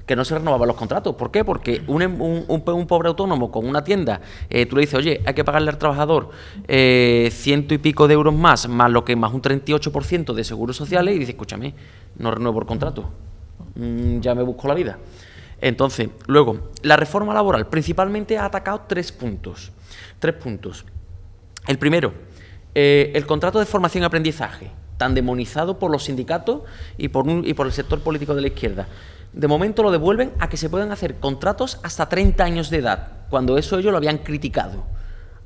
D: Que no se renovaban los contratos. ¿Por qué? Porque un pobre autónomo con una tienda, tú le dices, oye, hay que pagarle al trabajador 100 y pico de euros más lo que más un 38% de seguros sociales, y dice, escúchame, no renuevo el contrato, ya me busco la vida. Entonces, luego, la reforma laboral principalmente ha atacado 3 puntos. El primero, el contrato de formación y aprendizaje, tan demonizado por los sindicatos y por el sector político de la izquierda. De momento lo devuelven a que se puedan hacer contratos hasta 30 años de edad, cuando eso ellos lo habían criticado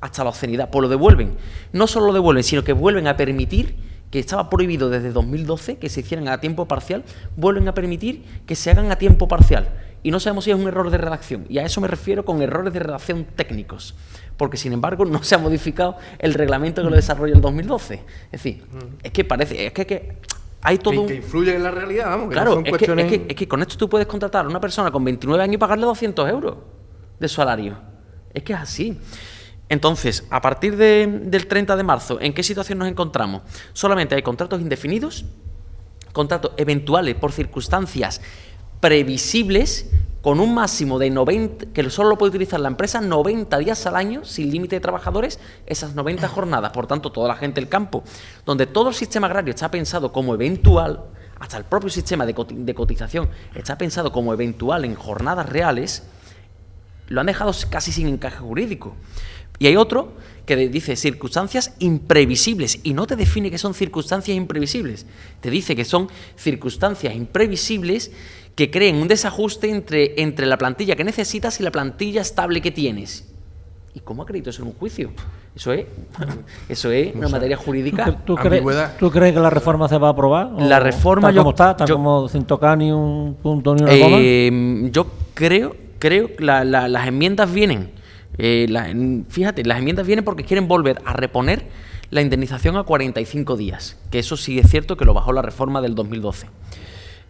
D: hasta la obscenidad. Pues lo devuelven. No solo lo devuelven, sino que vuelven a permitir, que estaba prohibido desde 2012 que se hicieran a tiempo parcial, vuelven a permitir que se hagan a tiempo parcial. Y no sabemos si es un error de redacción, y a eso me refiero con errores de redacción técnicos, porque sin embargo no se ha modificado el reglamento que lo desarrolló en 2012. Es decir, es que hay todo
A: que influye en la realidad, vamos.
D: Claro,
A: no son cuestiones...
D: es que con esto tú puedes contratar a una persona con 29 años y pagarle 200 euros de salario. Es que es así. Entonces, a partir del 30 de marzo, ¿en qué situación nos encontramos? Solamente hay contratos indefinidos, contratos eventuales por circunstancias previsibles, con un máximo de 90, que solo lo puede utilizar la empresa 90 días al año, sin límite de trabajadores, esas 90 jornadas. Por tanto, toda la gente del campo, donde todo el sistema agrario está pensado como eventual, hasta el propio sistema de cotización está pensado como eventual en jornadas reales, lo han dejado casi sin encaje jurídico. Y hay otro que dice circunstancias imprevisibles, y no te define que son circunstancias imprevisibles, te dice que son circunstancias imprevisibles que creen un desajuste entre la plantilla que necesitas y la plantilla estable que tienes. ¿Y cómo acredito eso en un juicio? Eso es una materia jurídica.
B: ¿Tú crees que la reforma se va a aprobar?
D: La reforma,
B: ¿Tal como está? ¿Tal como sin tocar ni un punto ni una coma?
D: Yo creo que las enmiendas vienen. Fíjate, las enmiendas vienen porque quieren volver a reponer la indemnización a 45 días. Que eso sí es cierto que lo bajó la reforma del 2012.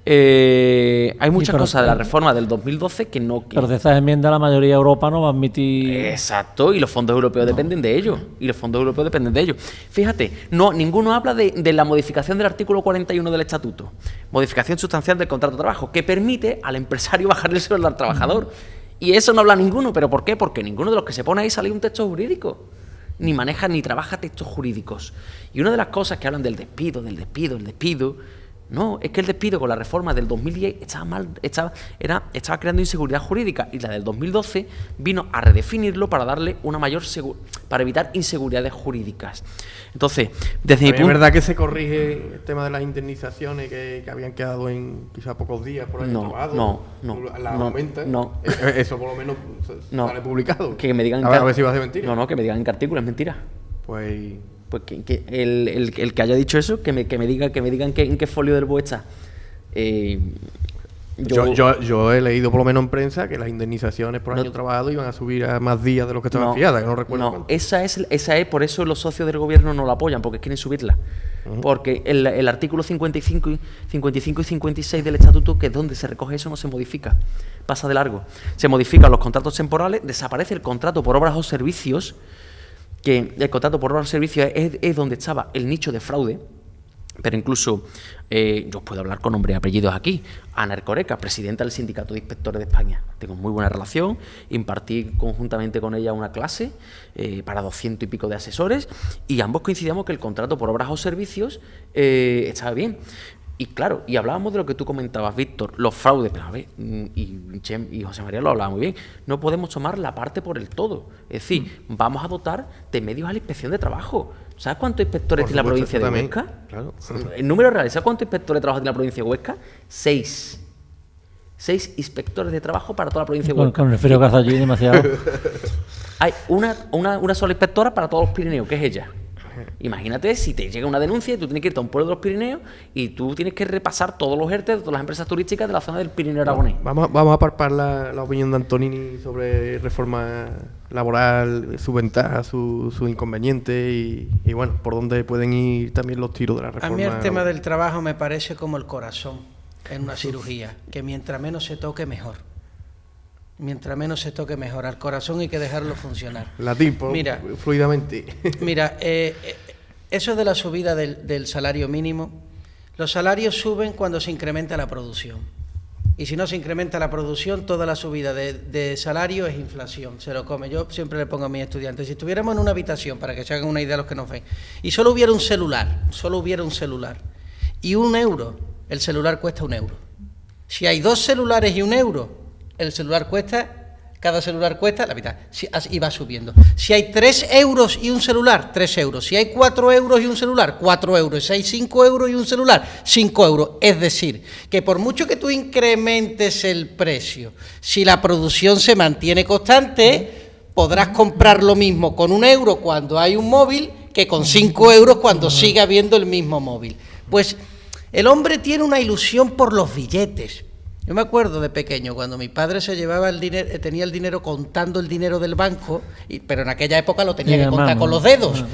D: Hay muchas
B: pero-
D: cosas de la reforma del 2012 que no...
B: Pero de esas enmiendas la mayoría de Europa no va a admitir...
D: Exacto, y los fondos europeos dependen de ello. Y los fondos europeos dependen de ello. Fíjate, ninguno habla de la modificación del artículo 41 del Estatuto. Modificación sustancial del contrato de trabajo, que permite al empresario bajar el sueldo al trabajador. Y eso no habla ninguno. ¿Pero por qué? Porque ninguno de los que se pone ahí sale un texto jurídico. Ni maneja ni trabaja textos jurídicos. Y una de las cosas que hablan del despido, el despido... No, es que el despido con la reforma del 2010 estaba creando inseguridad jurídica, y la del 2012 vino a redefinirlo para darle una mayor para evitar inseguridades jurídicas. Entonces, desde mi
A: Es
D: punto...
A: verdad que se corrige el tema de las indemnizaciones que habían quedado en quizá pocos días por ahí aprobados. La aumentan.
D: no.
A: Eso por lo menos sale publicado.
D: Que me digan
A: a ver si va a ser mentira.
D: No, que me digan en qué artículo es mentira.
A: Pues
D: que el que haya dicho eso, que me digan en qué folio del BOE está.
A: Yo he leído por lo menos en prensa que las indemnizaciones por año trabajado iban a subir a más días de los que estaban fiadas, que no recuerdo cuánto.
D: Esa es, por eso los socios del gobierno no la apoyan, porque quieren subirla. Porque el artículo 55 y 56 del Estatuto, que es donde se recoge eso, no se modifica, pasa de largo. Se modifican los contratos temporales, desaparece el contrato por obras o servicios, que el contrato por obras o servicios es donde estaba el nicho de fraude. Pero incluso, yo os puedo hablar con nombre y apellidos aquí. Ana Ercoreca, presidenta del Sindicato de Inspectores de España. Tengo muy buena relación, impartí conjuntamente con ella una clase para 200 y pico de asesores, y ambos coincidíamos que el contrato por obras o servicios estaba bien. Y claro, y hablábamos de lo que tú comentabas, Víctor, los fraudes, pero a ver, y Chem y José María lo hablaban muy bien, no podemos tomar la parte por el todo. Es decir, vamos a dotar de medios a la inspección de trabajo. ¿Sabes cuántos inspectores tiene la provincia de Huesca?
A: Claro.
D: En número real, ¿sabes cuántos inspectores de trabajo tiene la provincia de Huesca? 6. 6 inspectores de trabajo para toda la provincia de Huesca.
B: Con el frío que hace allí, demasiado.
D: Hay una sola inspectora para todos los Pirineos, que es ella. Imagínate si te llega una denuncia y tú tienes que irte a un pueblo de los Pirineos y tú tienes que repasar todos los ERTE de todas las empresas turísticas de la zona del Pirineo Aragonés.
A: Vamos a palpar la opinión de Antonini sobre reforma laboral, su ventaja, su inconveniente y bueno, por dónde pueden ir también los tiros de la reforma.
C: A mí el tema del trabajo me parece como el corazón en una cirugía, que mientras menos se toque, mejor. Mientras menos se toque, mejor. Al corazón hay que dejarlo funcionar.
A: Latín, fluidamente.
C: Mira, eso de la subida del salario mínimo, los salarios suben cuando se incrementa la producción. Y si no se incrementa la producción, toda la subida de salario es inflación, se lo come. Yo siempre le pongo a mis estudiantes, si estuviéramos en una habitación, para que se hagan una idea los que nos ven, y solo hubiera un celular, y €1, el celular cuesta €1. Si hay 2 celulares y €1, cada celular cuesta la mitad, y va subiendo. Si hay 3 euros y un celular, 3 euros. Si hay 4 euros y un celular, 4 euros. Si hay 5 euros y un celular, 5 euros. Es decir, que por mucho que tú incrementes el precio, si la producción se mantiene constante, podrás comprar lo mismo con €1 cuando hay un móvil que con 5 euros cuando siga habiendo el mismo móvil. Pues el hombre tiene una ilusión por los billetes. Yo me acuerdo de pequeño, cuando mi padre se llevaba el dinero, tenía el dinero contando el dinero del banco, pero en aquella época lo tenía que contar con los dedos.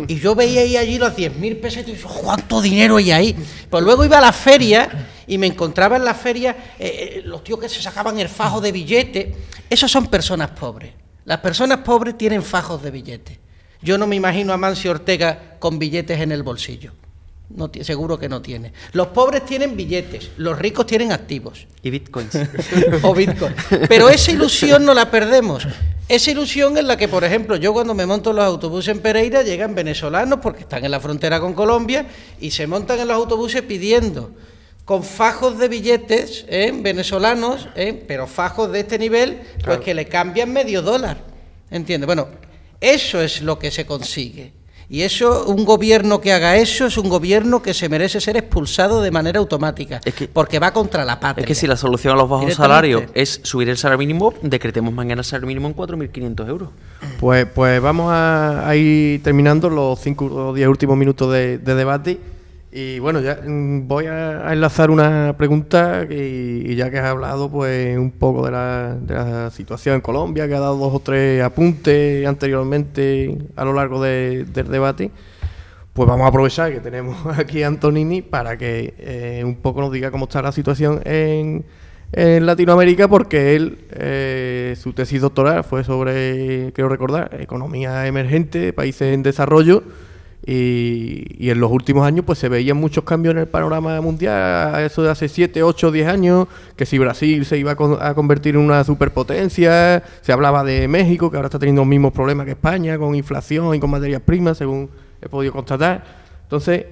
C: Y yo veía ahí allí los 10.000 pesetas y decía, ¿cuánto dinero hay ahí? Pues luego iba a la feria y me encontraba en la feria los tíos que se sacaban el fajo de billetes. Esos son personas pobres. Las personas pobres tienen fajos de billetes. Yo no me imagino a Mancio Ortega con billetes en el bolsillo. No, seguro que no tiene. Los pobres tienen billetes, los ricos tienen activos.
D: Y bitcoins.
C: O bitcoin. Pero esa ilusión no la perdemos. Esa ilusión en la que, por ejemplo, yo cuando me monto en los autobuses en Pereira, llegan venezolanos porque están en la frontera con Colombia y se montan en los autobuses pidiendo con fajos de billetes venezolanos, pero fajos de este nivel, pues que le cambian $0,5. ¿Entiendes? Bueno, eso es lo que se consigue. Y eso, un gobierno que haga eso es un gobierno que se merece ser expulsado de manera automática, porque va contra la patria.
D: Es que si la solución a los bajos salarios es subir el salario mínimo, decretemos mañana el salario mínimo en 4.500 euros.
A: Pues vamos a ir terminando los 5 o 10 últimos minutos de debate. Y bueno, ya voy a enlazar una pregunta y ya que has hablado pues un poco de la situación en Colombia, que ha dado 2 o 3 apuntes anteriormente a lo largo del debate, pues vamos a aprovechar que tenemos aquí a Antonini para que un poco nos diga cómo está la situación en Latinoamérica, porque él, su tesis doctoral fue sobre, creo recordar, economía emergente, países en desarrollo, y en los últimos años pues se veían muchos cambios en el panorama mundial, eso de hace 7, 8, 10 años, que si Brasil se iba a convertir en una superpotencia, se hablaba de México, que ahora está teniendo los mismos problemas que España, con inflación y con materias primas, según he podido constatar. Entonces,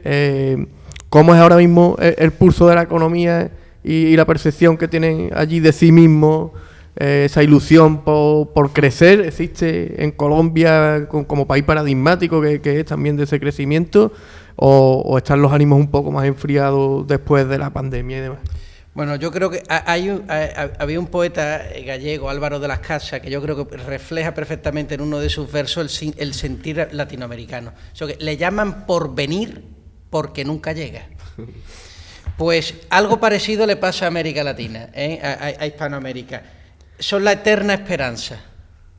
A: ¿cómo es ahora mismo el pulso de la economía y la percepción que tienen allí de sí mismos? Esa ilusión por crecer existe en Colombia como país paradigmático que es también de ese crecimiento, o están los ánimos un poco más enfriados después de la pandemia y demás.
C: Bueno, yo creo que había un poeta gallego, Álvaro de las Casas, que yo creo que refleja perfectamente en uno de sus versos el sentir latinoamericano. O sea, que le llaman porvenir porque nunca llega. Pues algo parecido le pasa a América Latina, a Hispanoamérica. Son la eterna esperanza.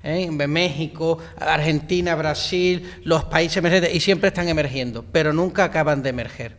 C: México, Argentina, Brasil, los países emergentes, y siempre están emergiendo, pero nunca acaban de emerger.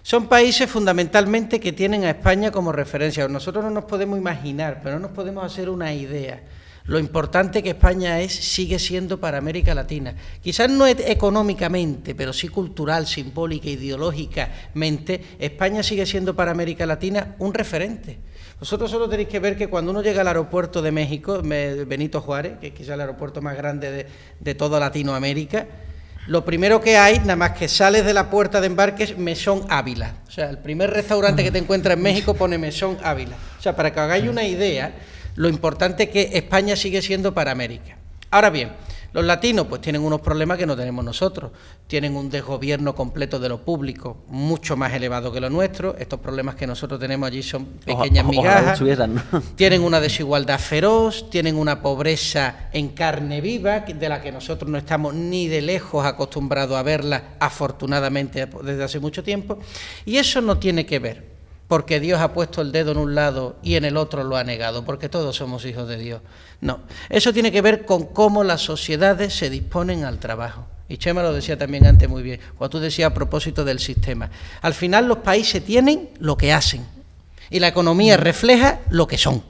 C: Son países fundamentalmente que tienen a España como referencia. Nosotros no nos podemos imaginar, pero no nos podemos hacer una idea lo importante que España sigue siendo para América Latina. Quizás no económicamente, pero sí cultural, simbólica, ideológicamente, España sigue siendo para América Latina un referente. Vosotros solo tenéis que ver que cuando uno llega al aeropuerto de México, Benito Juárez, que es quizás el aeropuerto más grande de toda Latinoamérica, lo primero que hay, nada más que sales de la puerta de embarque, es Mesón Ávila. O sea, el primer restaurante que te encuentras en México pone Mesón Ávila. O sea, para que hagáis una idea, lo importante que España sigue siendo para América. Ahora bien, los latinos pues tienen unos problemas que no tenemos nosotros. Tienen un desgobierno completo de lo público mucho más elevado que lo nuestro. Estos problemas que nosotros tenemos allí son pequeñas migajas. Tienen una desigualdad feroz, tienen una pobreza en carne viva, de la que nosotros no estamos ni de lejos acostumbrados a verla, afortunadamente, desde hace mucho tiempo. Y eso no tiene que ver porque Dios ha puesto el dedo en un lado y en el otro lo ha negado, porque todos somos hijos de Dios. No, eso tiene que ver con cómo las sociedades se disponen al trabajo. Y Chema lo decía también antes muy bien, cuando tú decías a propósito del sistema. Al final los países tienen lo que hacen y la economía refleja lo que son.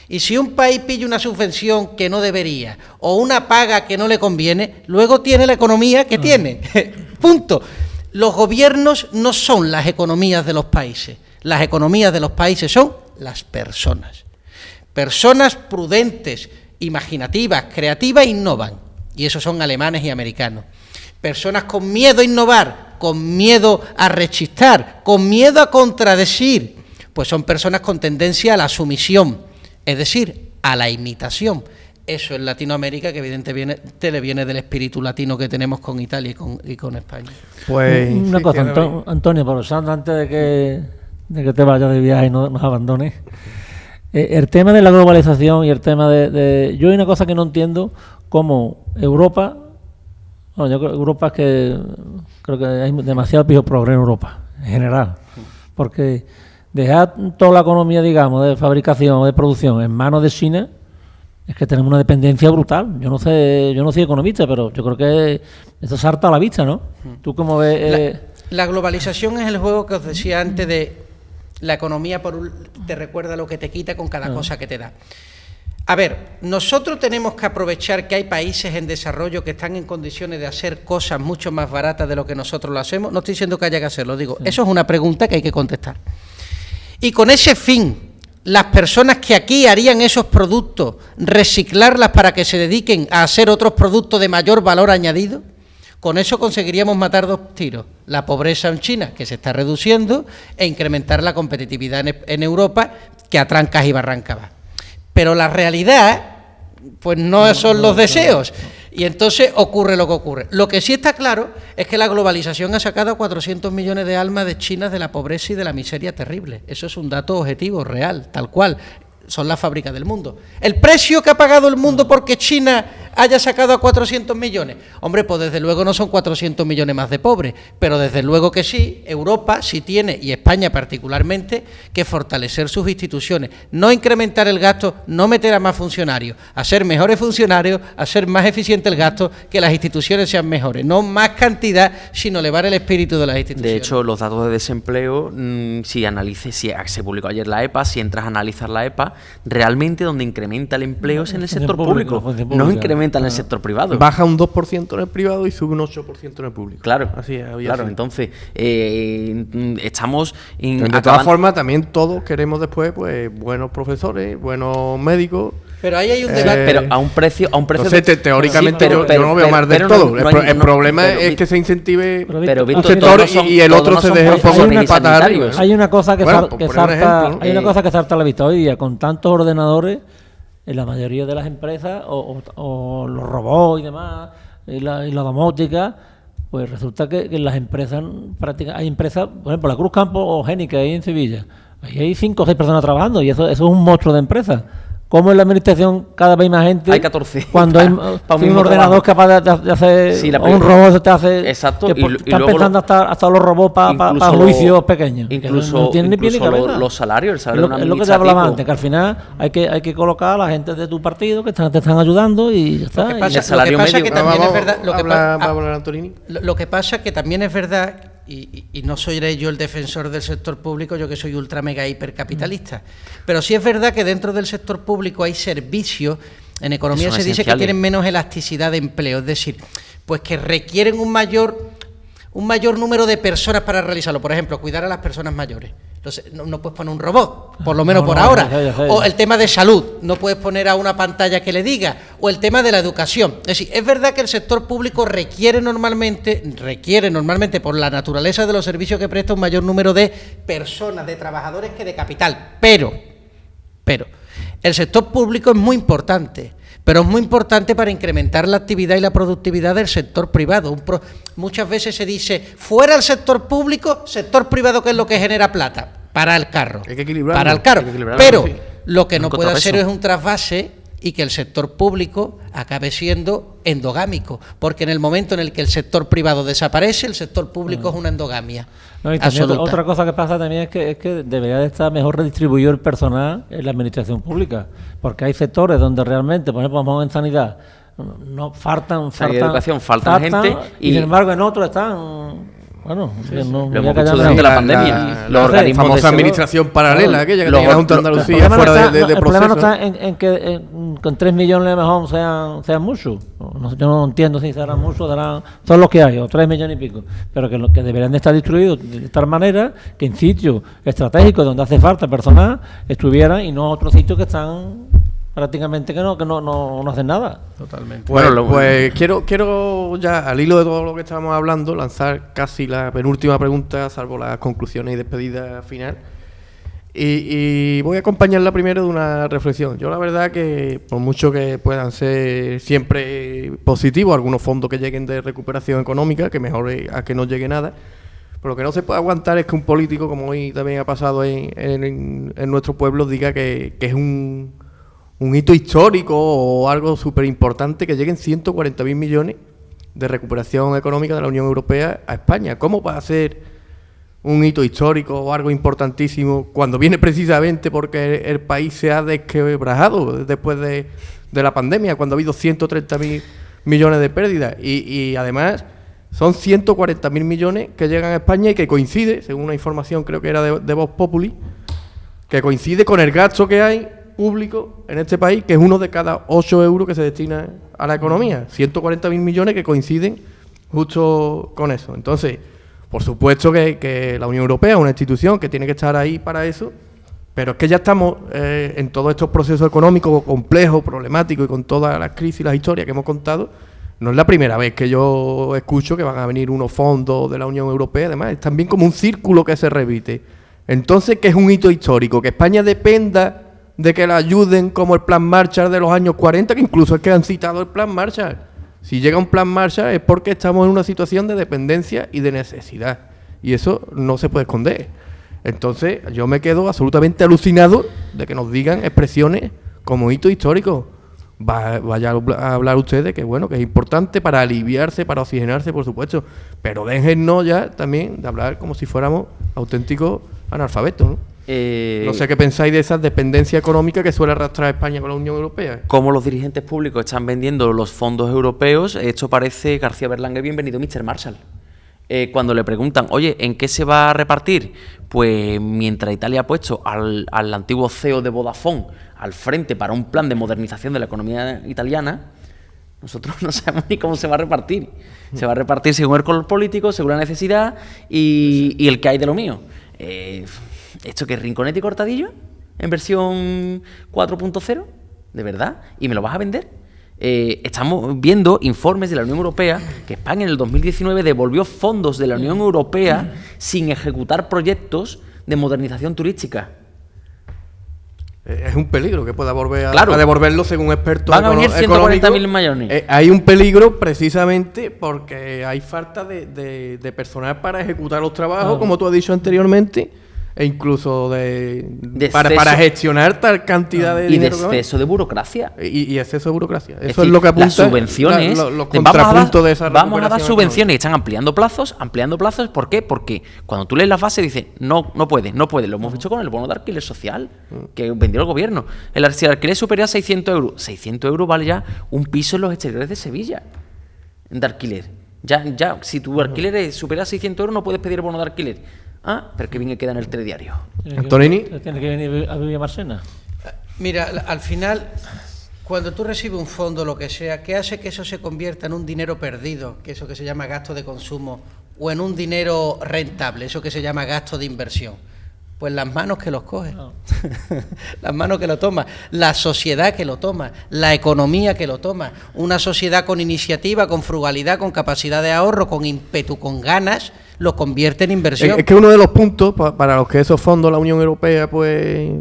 C: Y si un país pilla una subvención que no debería o una paga que no le conviene, luego tiene la economía que tiene. Punto. Los gobiernos no son las economías de los países. Las economías de los países son las personas. Personas prudentes, imaginativas, creativas, innovan. Y esos son alemanes y americanos. Personas con miedo a innovar, con miedo a rechistar, con miedo a contradecir, pues son personas con tendencia a la sumisión, es decir, a la imitación. Eso en Latinoamérica, que evidentemente le viene del espíritu latino que tenemos con Italia y con España.
B: Pues una cosa, Antonio, aprovechando antes de que te vayas de viaje y nos abandones, el tema de la globalización y el tema yo hay una cosa que no entiendo, cómo Europa, bueno, yo creo que Europa es que creo que hay demasiado progreso en Europa, en general, porque dejar toda la economía, digamos, de fabricación o de producción en manos de China, es que tenemos una dependencia brutal. Yo no soy economista, pero yo creo que eso salta a la vista, ¿no? ¿Tú cómo ves?
C: La globalización es el juego que os decía antes de la economía te recuerda lo que te quita con cada cosa que te da. A ver, nosotros tenemos que aprovechar que hay países en desarrollo que están en condiciones de hacer cosas mucho más baratas de lo que nosotros lo hacemos. No estoy diciendo que haya que hacerlo, digo, eso es una pregunta que hay que contestar. Y con ese fin, las personas que aquí harían esos productos, reciclarlas para que se dediquen a hacer otros productos de mayor valor añadido, con eso conseguiríamos matar dos tiros: la pobreza en China, que se está reduciendo, e incrementar la competitividad en Europa, que a trancas y barrancas va. Pero la realidad, pues no son los deseos, y entonces ocurre lo que ocurre. Lo que sí está claro es que la globalización ha sacado a 400 millones de almas de China de la pobreza y de la miseria terrible. Eso es un dato objetivo, real, tal cual. son la fábrica del mundo. ¿El precio que ha pagado el mundo porque China haya sacado a 400 millones? Hombre, pues desde luego no son 400 millones más de pobres, pero desde luego que sí, Europa sí tiene, y España particularmente, que fortalecer sus instituciones, no incrementar el gasto, no meter a más funcionarios, hacer mejores funcionarios, hacer más eficiente el gasto, que las instituciones sean mejores, no más cantidad, sino elevar el espíritu de las instituciones.
D: De hecho, los datos de desempleo, si se publicó ayer la EPA, si entras a analizar la EPA, realmente donde incrementa el empleo es en el sector público, no incrementa en el sector privado.
A: Baja un 2% en el privado y sube un 8% en el público.
D: Claro,
A: así es,
D: claro.
A: así.
D: Entonces, estamos...
A: De todas formas, también todos queremos después pues buenos profesores, buenos médicos.
C: Pero ahí hay un debate.
D: Pero a un precio...
A: No sé, teóricamente yo no lo veo mal del todo. El problema es que se incentive un sector y el otro se deje un poco de patas arriba.
B: Hay una cosa que salta a la vista hoy día, con tantos ordenadores en la mayoría de las empresas, o los robots y demás, y la domótica, pues resulta que en las empresas prácticamente hay empresas, por ejemplo, la Cruz Campo o Génica ahí en Sevilla, ahí hay 5 o 6 personas trabajando y eso es un monstruo de empresas. ¿Cómo en la administración cada vez hay más gente?
D: Hay 14.
B: Cuando hay un ordenador capaz de hacer,
D: sí,
B: o un robot te hace...
D: Exacto.
B: Están pensando hasta los robots para juicios pequeños.
D: Incluso,
B: no tienen ni pie ni cabeza.
D: Los salarios, el salario
B: es lo que te hablaba antes, que al final hay que colocar a la gente de tu partido que te están ayudando y ya está.
C: Lo que pasa que también es verdad... Lo que pasa que también es verdad... Y no soy yo el defensor del sector público, yo que soy ultra mega hipercapitalista, pero sí es verdad que dentro del sector público hay servicios, en economía se dice que tienen menos elasticidad de empleo, es decir, pues que requieren un mayor número de personas para realizarlo. Por ejemplo, cuidar a las personas mayores. Entonces, no puedes poner un robot, por lo menos por ahora. Ya. O el tema de salud, no puedes poner a una pantalla que le diga. O el tema de la educación. Es decir, es verdad que el sector público requiere normalmente, por la naturaleza de los servicios que presta, un mayor número de personas, de trabajadores que de capital. Pero, el sector público es muy importante. Pero es muy importante para incrementar la actividad y la productividad del sector privado. Muchas veces se dice, fuera el sector público, sector privado, que es lo que genera plata para el carro.
A: Hay que equilibrarlo.
C: Para el carro. Pero lo que no puede hacer es un trasvase y que el sector público acabe siendo endogámico. Porque en el momento en el que el sector privado desaparece, el sector público es una endogamia.
B: No, y también otra cosa que pasa también es que debería de estar mejor redistribuido el personal en la administración pública, porque hay sectores donde realmente, por ejemplo, vamos en sanidad, no faltan
D: educación, falta gente
B: y sin embargo en otros están... Bueno,
D: lo hemos visto durante la pandemia.
A: La famosa administración paralela, aquella que tiene la Junta de Andalucía fuera de proceso.
B: El problema no está en que con 3 millones a lo mejor sean muchos. Yo no entiendo si serán muchos, son los que hay, o 3 millones y pico. Pero que deberían de estar distribuidos de tal manera que en sitios estratégicos donde hace falta personal estuvieran y no otros sitios que están... prácticamente que no hacen nada.
A: Totalmente. Pues quiero ya, al hilo de todo lo que estábamos hablando, lanzar casi la penúltima pregunta, salvo las conclusiones y despedida final. Y voy a acompañarla primero de una reflexión. Yo la verdad que, por mucho que puedan ser siempre positivos algunos fondos que lleguen de recuperación económica, que mejor a que no llegue nada, pero lo que no se puede aguantar es que un político, como hoy también ha pasado en nuestro pueblo, diga que es un hito histórico o algo súper importante que lleguen 140.000 millones de recuperación económica de la Unión Europea a España. ¿Cómo va a ser un hito histórico o algo importantísimo cuando viene precisamente porque el país se ha desquebrajado después de la pandemia, cuando ha habido 130.000 millones de pérdidas? Y además son 140.000 millones que llegan a España y que coincide, según una información creo que era de Vox Populi, que coincide con el gasto que hay público en este país, que es 1 de cada 8 euros que se destina a la economía. 140.000 millones que coinciden justo con eso. Entonces, por supuesto que la Unión Europea es una institución que tiene que estar ahí para eso, pero es que ya estamos en todos estos procesos económicos complejos, problemáticos, y con todas las crisis y las historias que hemos contado. No es la primera vez que yo escucho que van a venir unos fondos de la Unión Europea. Además, es también como un círculo que se repite. Entonces, ¿qué es un hito histórico? Que España dependa de que la ayuden como el Plan Marshall de los años 40, que incluso es que han citado el Plan Marshall. Si llega un Plan Marshall es porque estamos en una situación de dependencia y de necesidad, y eso no se puede esconder. Entonces, yo me quedo absolutamente alucinado de que nos digan expresiones como hito histórico. Vaya a hablar usted de que, bueno, que es importante para aliviarse, para oxigenarse, por supuesto, pero déjennos ya también de hablar como si fuéramos auténticos analfabetos, ¿no? No sé qué pensáis de esa dependencia económica que suele arrastrar España con la Unión Europea.
D: Como los dirigentes públicos están vendiendo los fondos europeos, esto parece García Berlanga, bienvenido Mr. Marshall. Cuando le preguntan, oye, ¿en qué se va a repartir? Pues mientras Italia ha puesto al antiguo CEO de Vodafone al frente para un plan de modernización de la economía italiana, nosotros no sabemos ni cómo se va a repartir. Se va a repartir según el color político, según la necesidad y el que hay de lo mío. ¿Esto qué es Rinconete y Cortadillo? ¿En versión 4.0? ¿De verdad? ¿Y me lo vas a vender? Estamos viendo informes de la Unión Europea que España en el 2019 devolvió fondos de la Unión Europea sin ejecutar proyectos de modernización turística.
A: Es un peligro que pueda volver
D: Claro.
A: a devolverlo según expertos
D: Van a venir 140.000
A: económicos.
D: millones.
A: Hay un peligro precisamente porque hay falta de personal para ejecutar los trabajos, como tú has dicho anteriormente, e incluso para gestionar tal cantidad de
D: Y de
A: dinero.
D: exceso de burocracia.
A: Y exceso de burocracia.
D: Es
A: Eso
D: decir,
A: es lo que apunta
D: las subvenciones,
A: los contrapuntos de esa
D: vamos a dar
A: recuperación
D: subvenciones y están ampliando plazos. ¿Por qué? Porque cuando tú lees las bases dice no puede. Lo hemos visto con el bono de alquiler social que vendió el gobierno. Si el alquiler es superior a 600 euros, 600 euros vale ya un piso en los exteriores de Sevilla de alquiler. Ya, si tu alquiler es superior a 600 euros no puedes pedir el bono de alquiler. Pero que bien queda en el telediario.
A: Antonini.
B: ¿Tiene que venir a vivir a Marchena?
C: Mira, al final, cuando tú recibes un fondo, lo que sea, ¿qué hace que eso se convierta en un dinero perdido, que eso que se llama gasto de consumo, o en un dinero rentable, eso que se llama gasto de inversión? Pues las manos que los cogen, las manos que lo toman, la sociedad que lo toma, la economía que lo toma, una sociedad con iniciativa, con frugalidad, con capacidad de ahorro, con ímpetu, con ganas, lo convierte en inversión.
A: Es que uno de los puntos para los que esos fondos, la Unión Europea, pues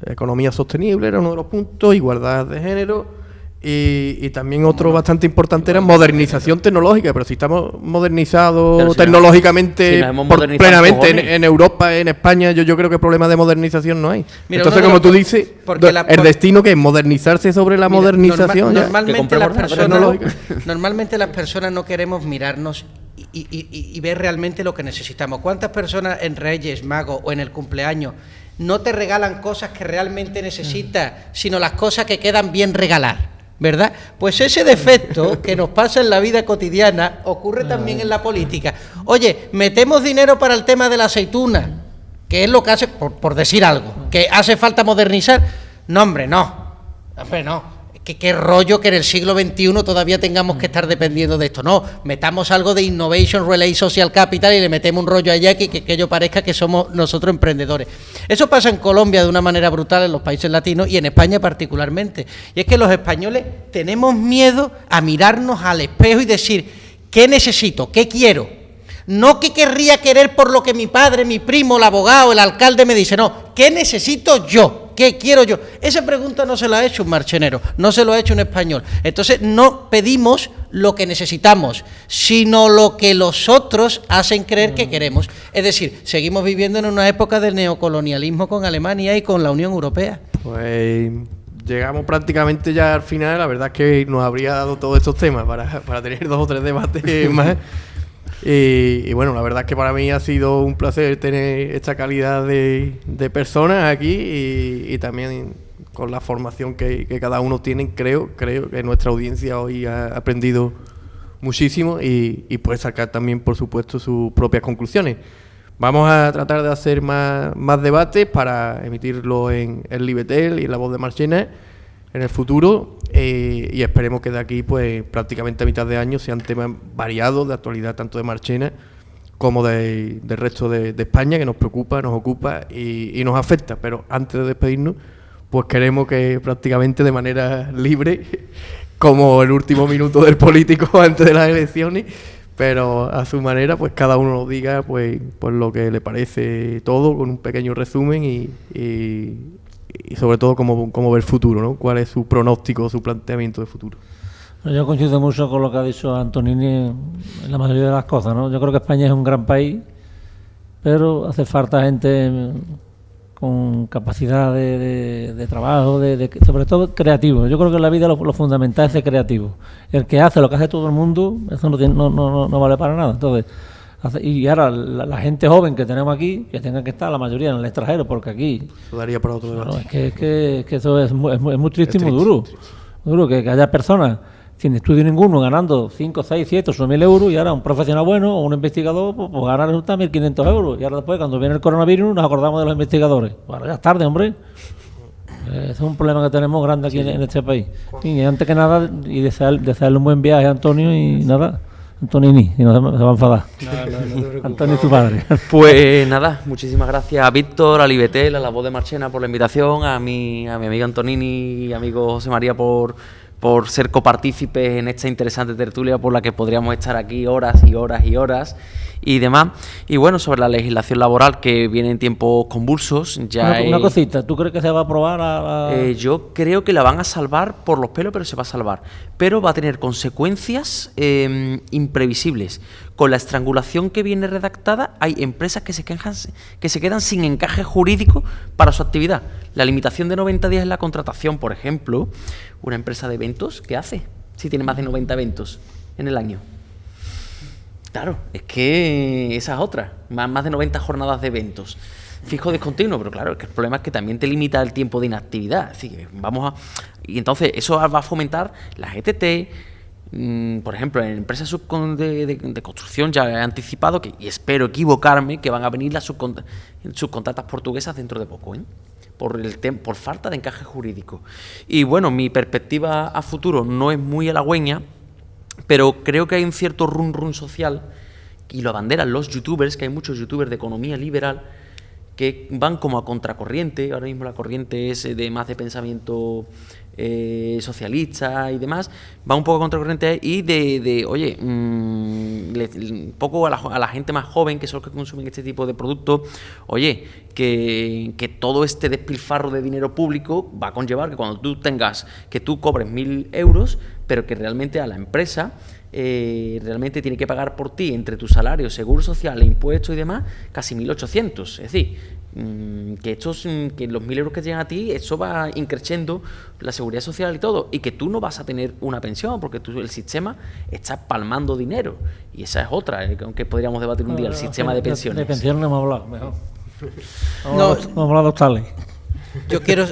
A: economía sostenible era uno de los puntos, igualdad de género. Y también otro bastante importante era modernización tecnológica, pero si estamos modernizados tecnológicamente plenamente en Europa, en España, yo creo que problemas de modernización no hay.
C: Mira,
A: entonces, como tú dices, el destino que es modernizarse sobre la modernzación.
C: Normalmente las personas no queremos mirarnos y ver realmente lo que necesitamos. ¿Cuántas personas en Reyes, Magos o en el cumpleaños no te regalan cosas que realmente necesitas, sino las cosas que quedan bien regalar? ¿Verdad? Pues ese defecto que nos pasa en la vida cotidiana ocurre también en la política. Oye, metemos dinero para el tema de la aceituna, que es lo que hace, por decir algo, que hace falta modernizar. No, hombre, no. Qué rollo que en el siglo XXI todavía tengamos que estar dependiendo de esto. No, metamos algo de Innovation Relay Social Capital y le metemos un rollo allá que ello parezca que somos nosotros emprendedores. Eso pasa en Colombia de una manera brutal, en los países latinos y en España particularmente. Y es que los españoles tenemos miedo a mirarnos al espejo y decir, ¿qué necesito? ¿Qué quiero? No qué querría querer por lo que mi padre, mi primo, el abogado, el alcalde me dice. No, ¿qué necesito yo? ¿Qué quiero yo? Esa pregunta no se la ha hecho un marchenero, no se lo ha hecho un español. Entonces no pedimos lo que necesitamos, sino lo que los otros hacen creer que queremos. Es decir, seguimos viviendo en una época del neocolonialismo con Alemania y con la Unión Europea.
A: Pues llegamos prácticamente ya al final. La verdad es que nos habría dado todos estos temas para tener 2 o 3 debates más. Y bueno, la verdad es que para mí ha sido un placer tener esta calidad de personas aquí y también con la formación que cada uno tiene. Creo que nuestra audiencia hoy ha aprendido muchísimo y puede sacar también, por supuesto, sus propias conclusiones. Vamos a tratar de hacer más debates para emitirlo en el Libetel y en La Voz de Marchena en el futuro, y esperemos que de aquí, pues prácticamente a mitad de año, sean temas variados de actualidad, tanto de Marchena como del resto de España, que nos preocupa, nos ocupa y nos afecta. Pero antes de despedirnos, pues queremos que prácticamente de manera libre, como el último minuto del político antes de las elecciones, pero a su manera, pues cada uno nos diga pues lo que le parece todo, con un pequeño resumen y sobre todo cómo ve el futuro, ¿no? ¿Cuál es su pronóstico, su planteamiento de futuro?
B: Yo coincido mucho con lo que ha dicho Antonini en la mayoría de las cosas, ¿no? Yo creo que España es un gran país pero hace falta gente con capacidad de trabajo, sobre todo creativo. Yo creo que en la vida lo fundamental es ser creativo. El que hace lo que hace todo el mundo, eso no vale para nada. Entonces, y ahora la gente joven que tenemos aquí, que tenga que estar la mayoría en el extranjero, porque aquí...
A: Eso daría para otro debate.
B: Claro, es que eso es muy triste y muy duro. Muy duro que haya personas sin estudio ninguno ganando 5, 6, 7, 8.000 euros, y ahora un profesional bueno o un investigador pues gana resulta 1.500 euros. Y ahora después, cuando viene el coronavirus, nos acordamos de los investigadores. Bueno, ya es tarde, hombre. Ese es un problema que tenemos grande aquí en este país. Y antes que nada, y desearle un buen viaje a Antonio y nada. Antonini, y no se va a enfadar. No Antonio es tu padre.
D: Pues nada, muchísimas gracias a Víctor, a Libetel, a La Voz de Marchena por la invitación, a mi amigo Antonini y amigo José María por ser copartícipes en esta interesante tertulia por la que podríamos estar aquí horas y horas y horas y demás. Y bueno, sobre la legislación laboral que viene en tiempos convulsos, ya
B: una cosita, ¿tú crees que se va a aprobar?
D: Yo creo que la van a salvar por los pelos, pero se va a salvar. Pero va a tener consecuencias imprevisibles. Con la estrangulación que viene redactada, hay empresas que se quedan sin encaje jurídico para su actividad. La limitación de 90 días en la contratación, por ejemplo, una empresa de eventos, ¿qué hace si tiene más de 90 eventos en el año? Claro, es que esa es otra, más de 90 jornadas de eventos. Fijo discontinuo, pero claro, es que el problema es que también te limita el tiempo de inactividad. Es decir, y entonces eso va a fomentar las ETT. Por ejemplo, en empresas de construcción ya he anticipado, y espero equivocarme, que van a venir las subcontratas portuguesas dentro de poco, por falta de encaje jurídico. Y bueno, mi perspectiva a futuro no es muy halagüeña, pero creo que hay un cierto run social, y lo abanderan los youtubers, que hay muchos youtubers de economía liberal, que van como a contracorriente. Ahora mismo la corriente es más de pensamiento socialista y demás, va un poco a contracorriente y oye, un poco a la gente más joven, que son los que consumen este tipo de productos, oye, que todo este despilfarro de dinero público va a conllevar que cuando tú cobres 1.000 euros, pero que realmente a la empresa realmente tiene que pagar por ti, entre tu salario, seguro social, impuestos y demás, casi 1.800. Es decir, que los 1.000 euros que llegan a ti, eso va increciendo la seguridad social y todo, y que tú no vas a tener una pensión porque el sistema está palmando dinero. Y esa es otra, aunque podríamos debatir un día, el sistema de pensiones.
B: De pensiones no hemos hablado, mejor.
C: No,
B: hemos hablado de tales.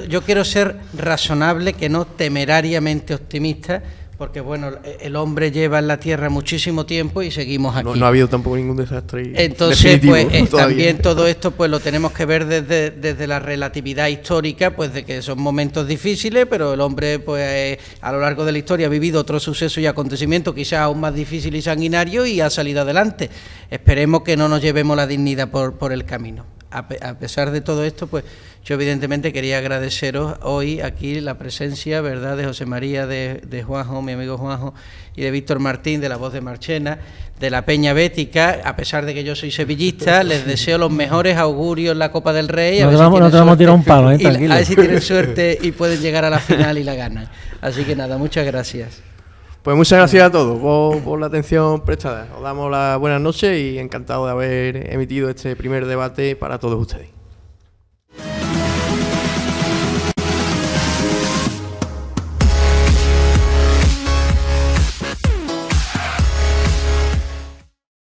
C: Yo quiero ser razonable, que no temerariamente optimista, porque bueno, el hombre lleva en la Tierra muchísimo tiempo y seguimos aquí.
A: No ha habido tampoco ningún desastre.
C: Entonces, pues también todo esto pues lo tenemos que ver desde la relatividad histórica, pues de que son momentos difíciles, pero el hombre pues a lo largo de la historia ha vivido otros sucesos y acontecimientos quizás aún más difíciles y sanguinarios y ha salido adelante. Esperemos que no nos llevemos la dignidad por el camino. A pesar de todo esto, pues yo evidentemente quería agradeceros hoy aquí la presencia, ¿verdad?, de José María, de Juanjo, mi amigo Juanjo, y de Víctor Martín, de La Voz de Marchena, de la Peña Bética. A pesar de que yo soy sevillista, les deseo los mejores augurios en la Copa del Rey.
B: No te vamos a tirar un palo,
C: tranquilo. A ver si tienen suerte y pueden llegar a la final y la ganan. Así que nada, muchas gracias.
A: Pues muchas gracias a todos por la atención prestada. Os damos las buenas noches y encantado de haber emitido este primer debate para todos ustedes.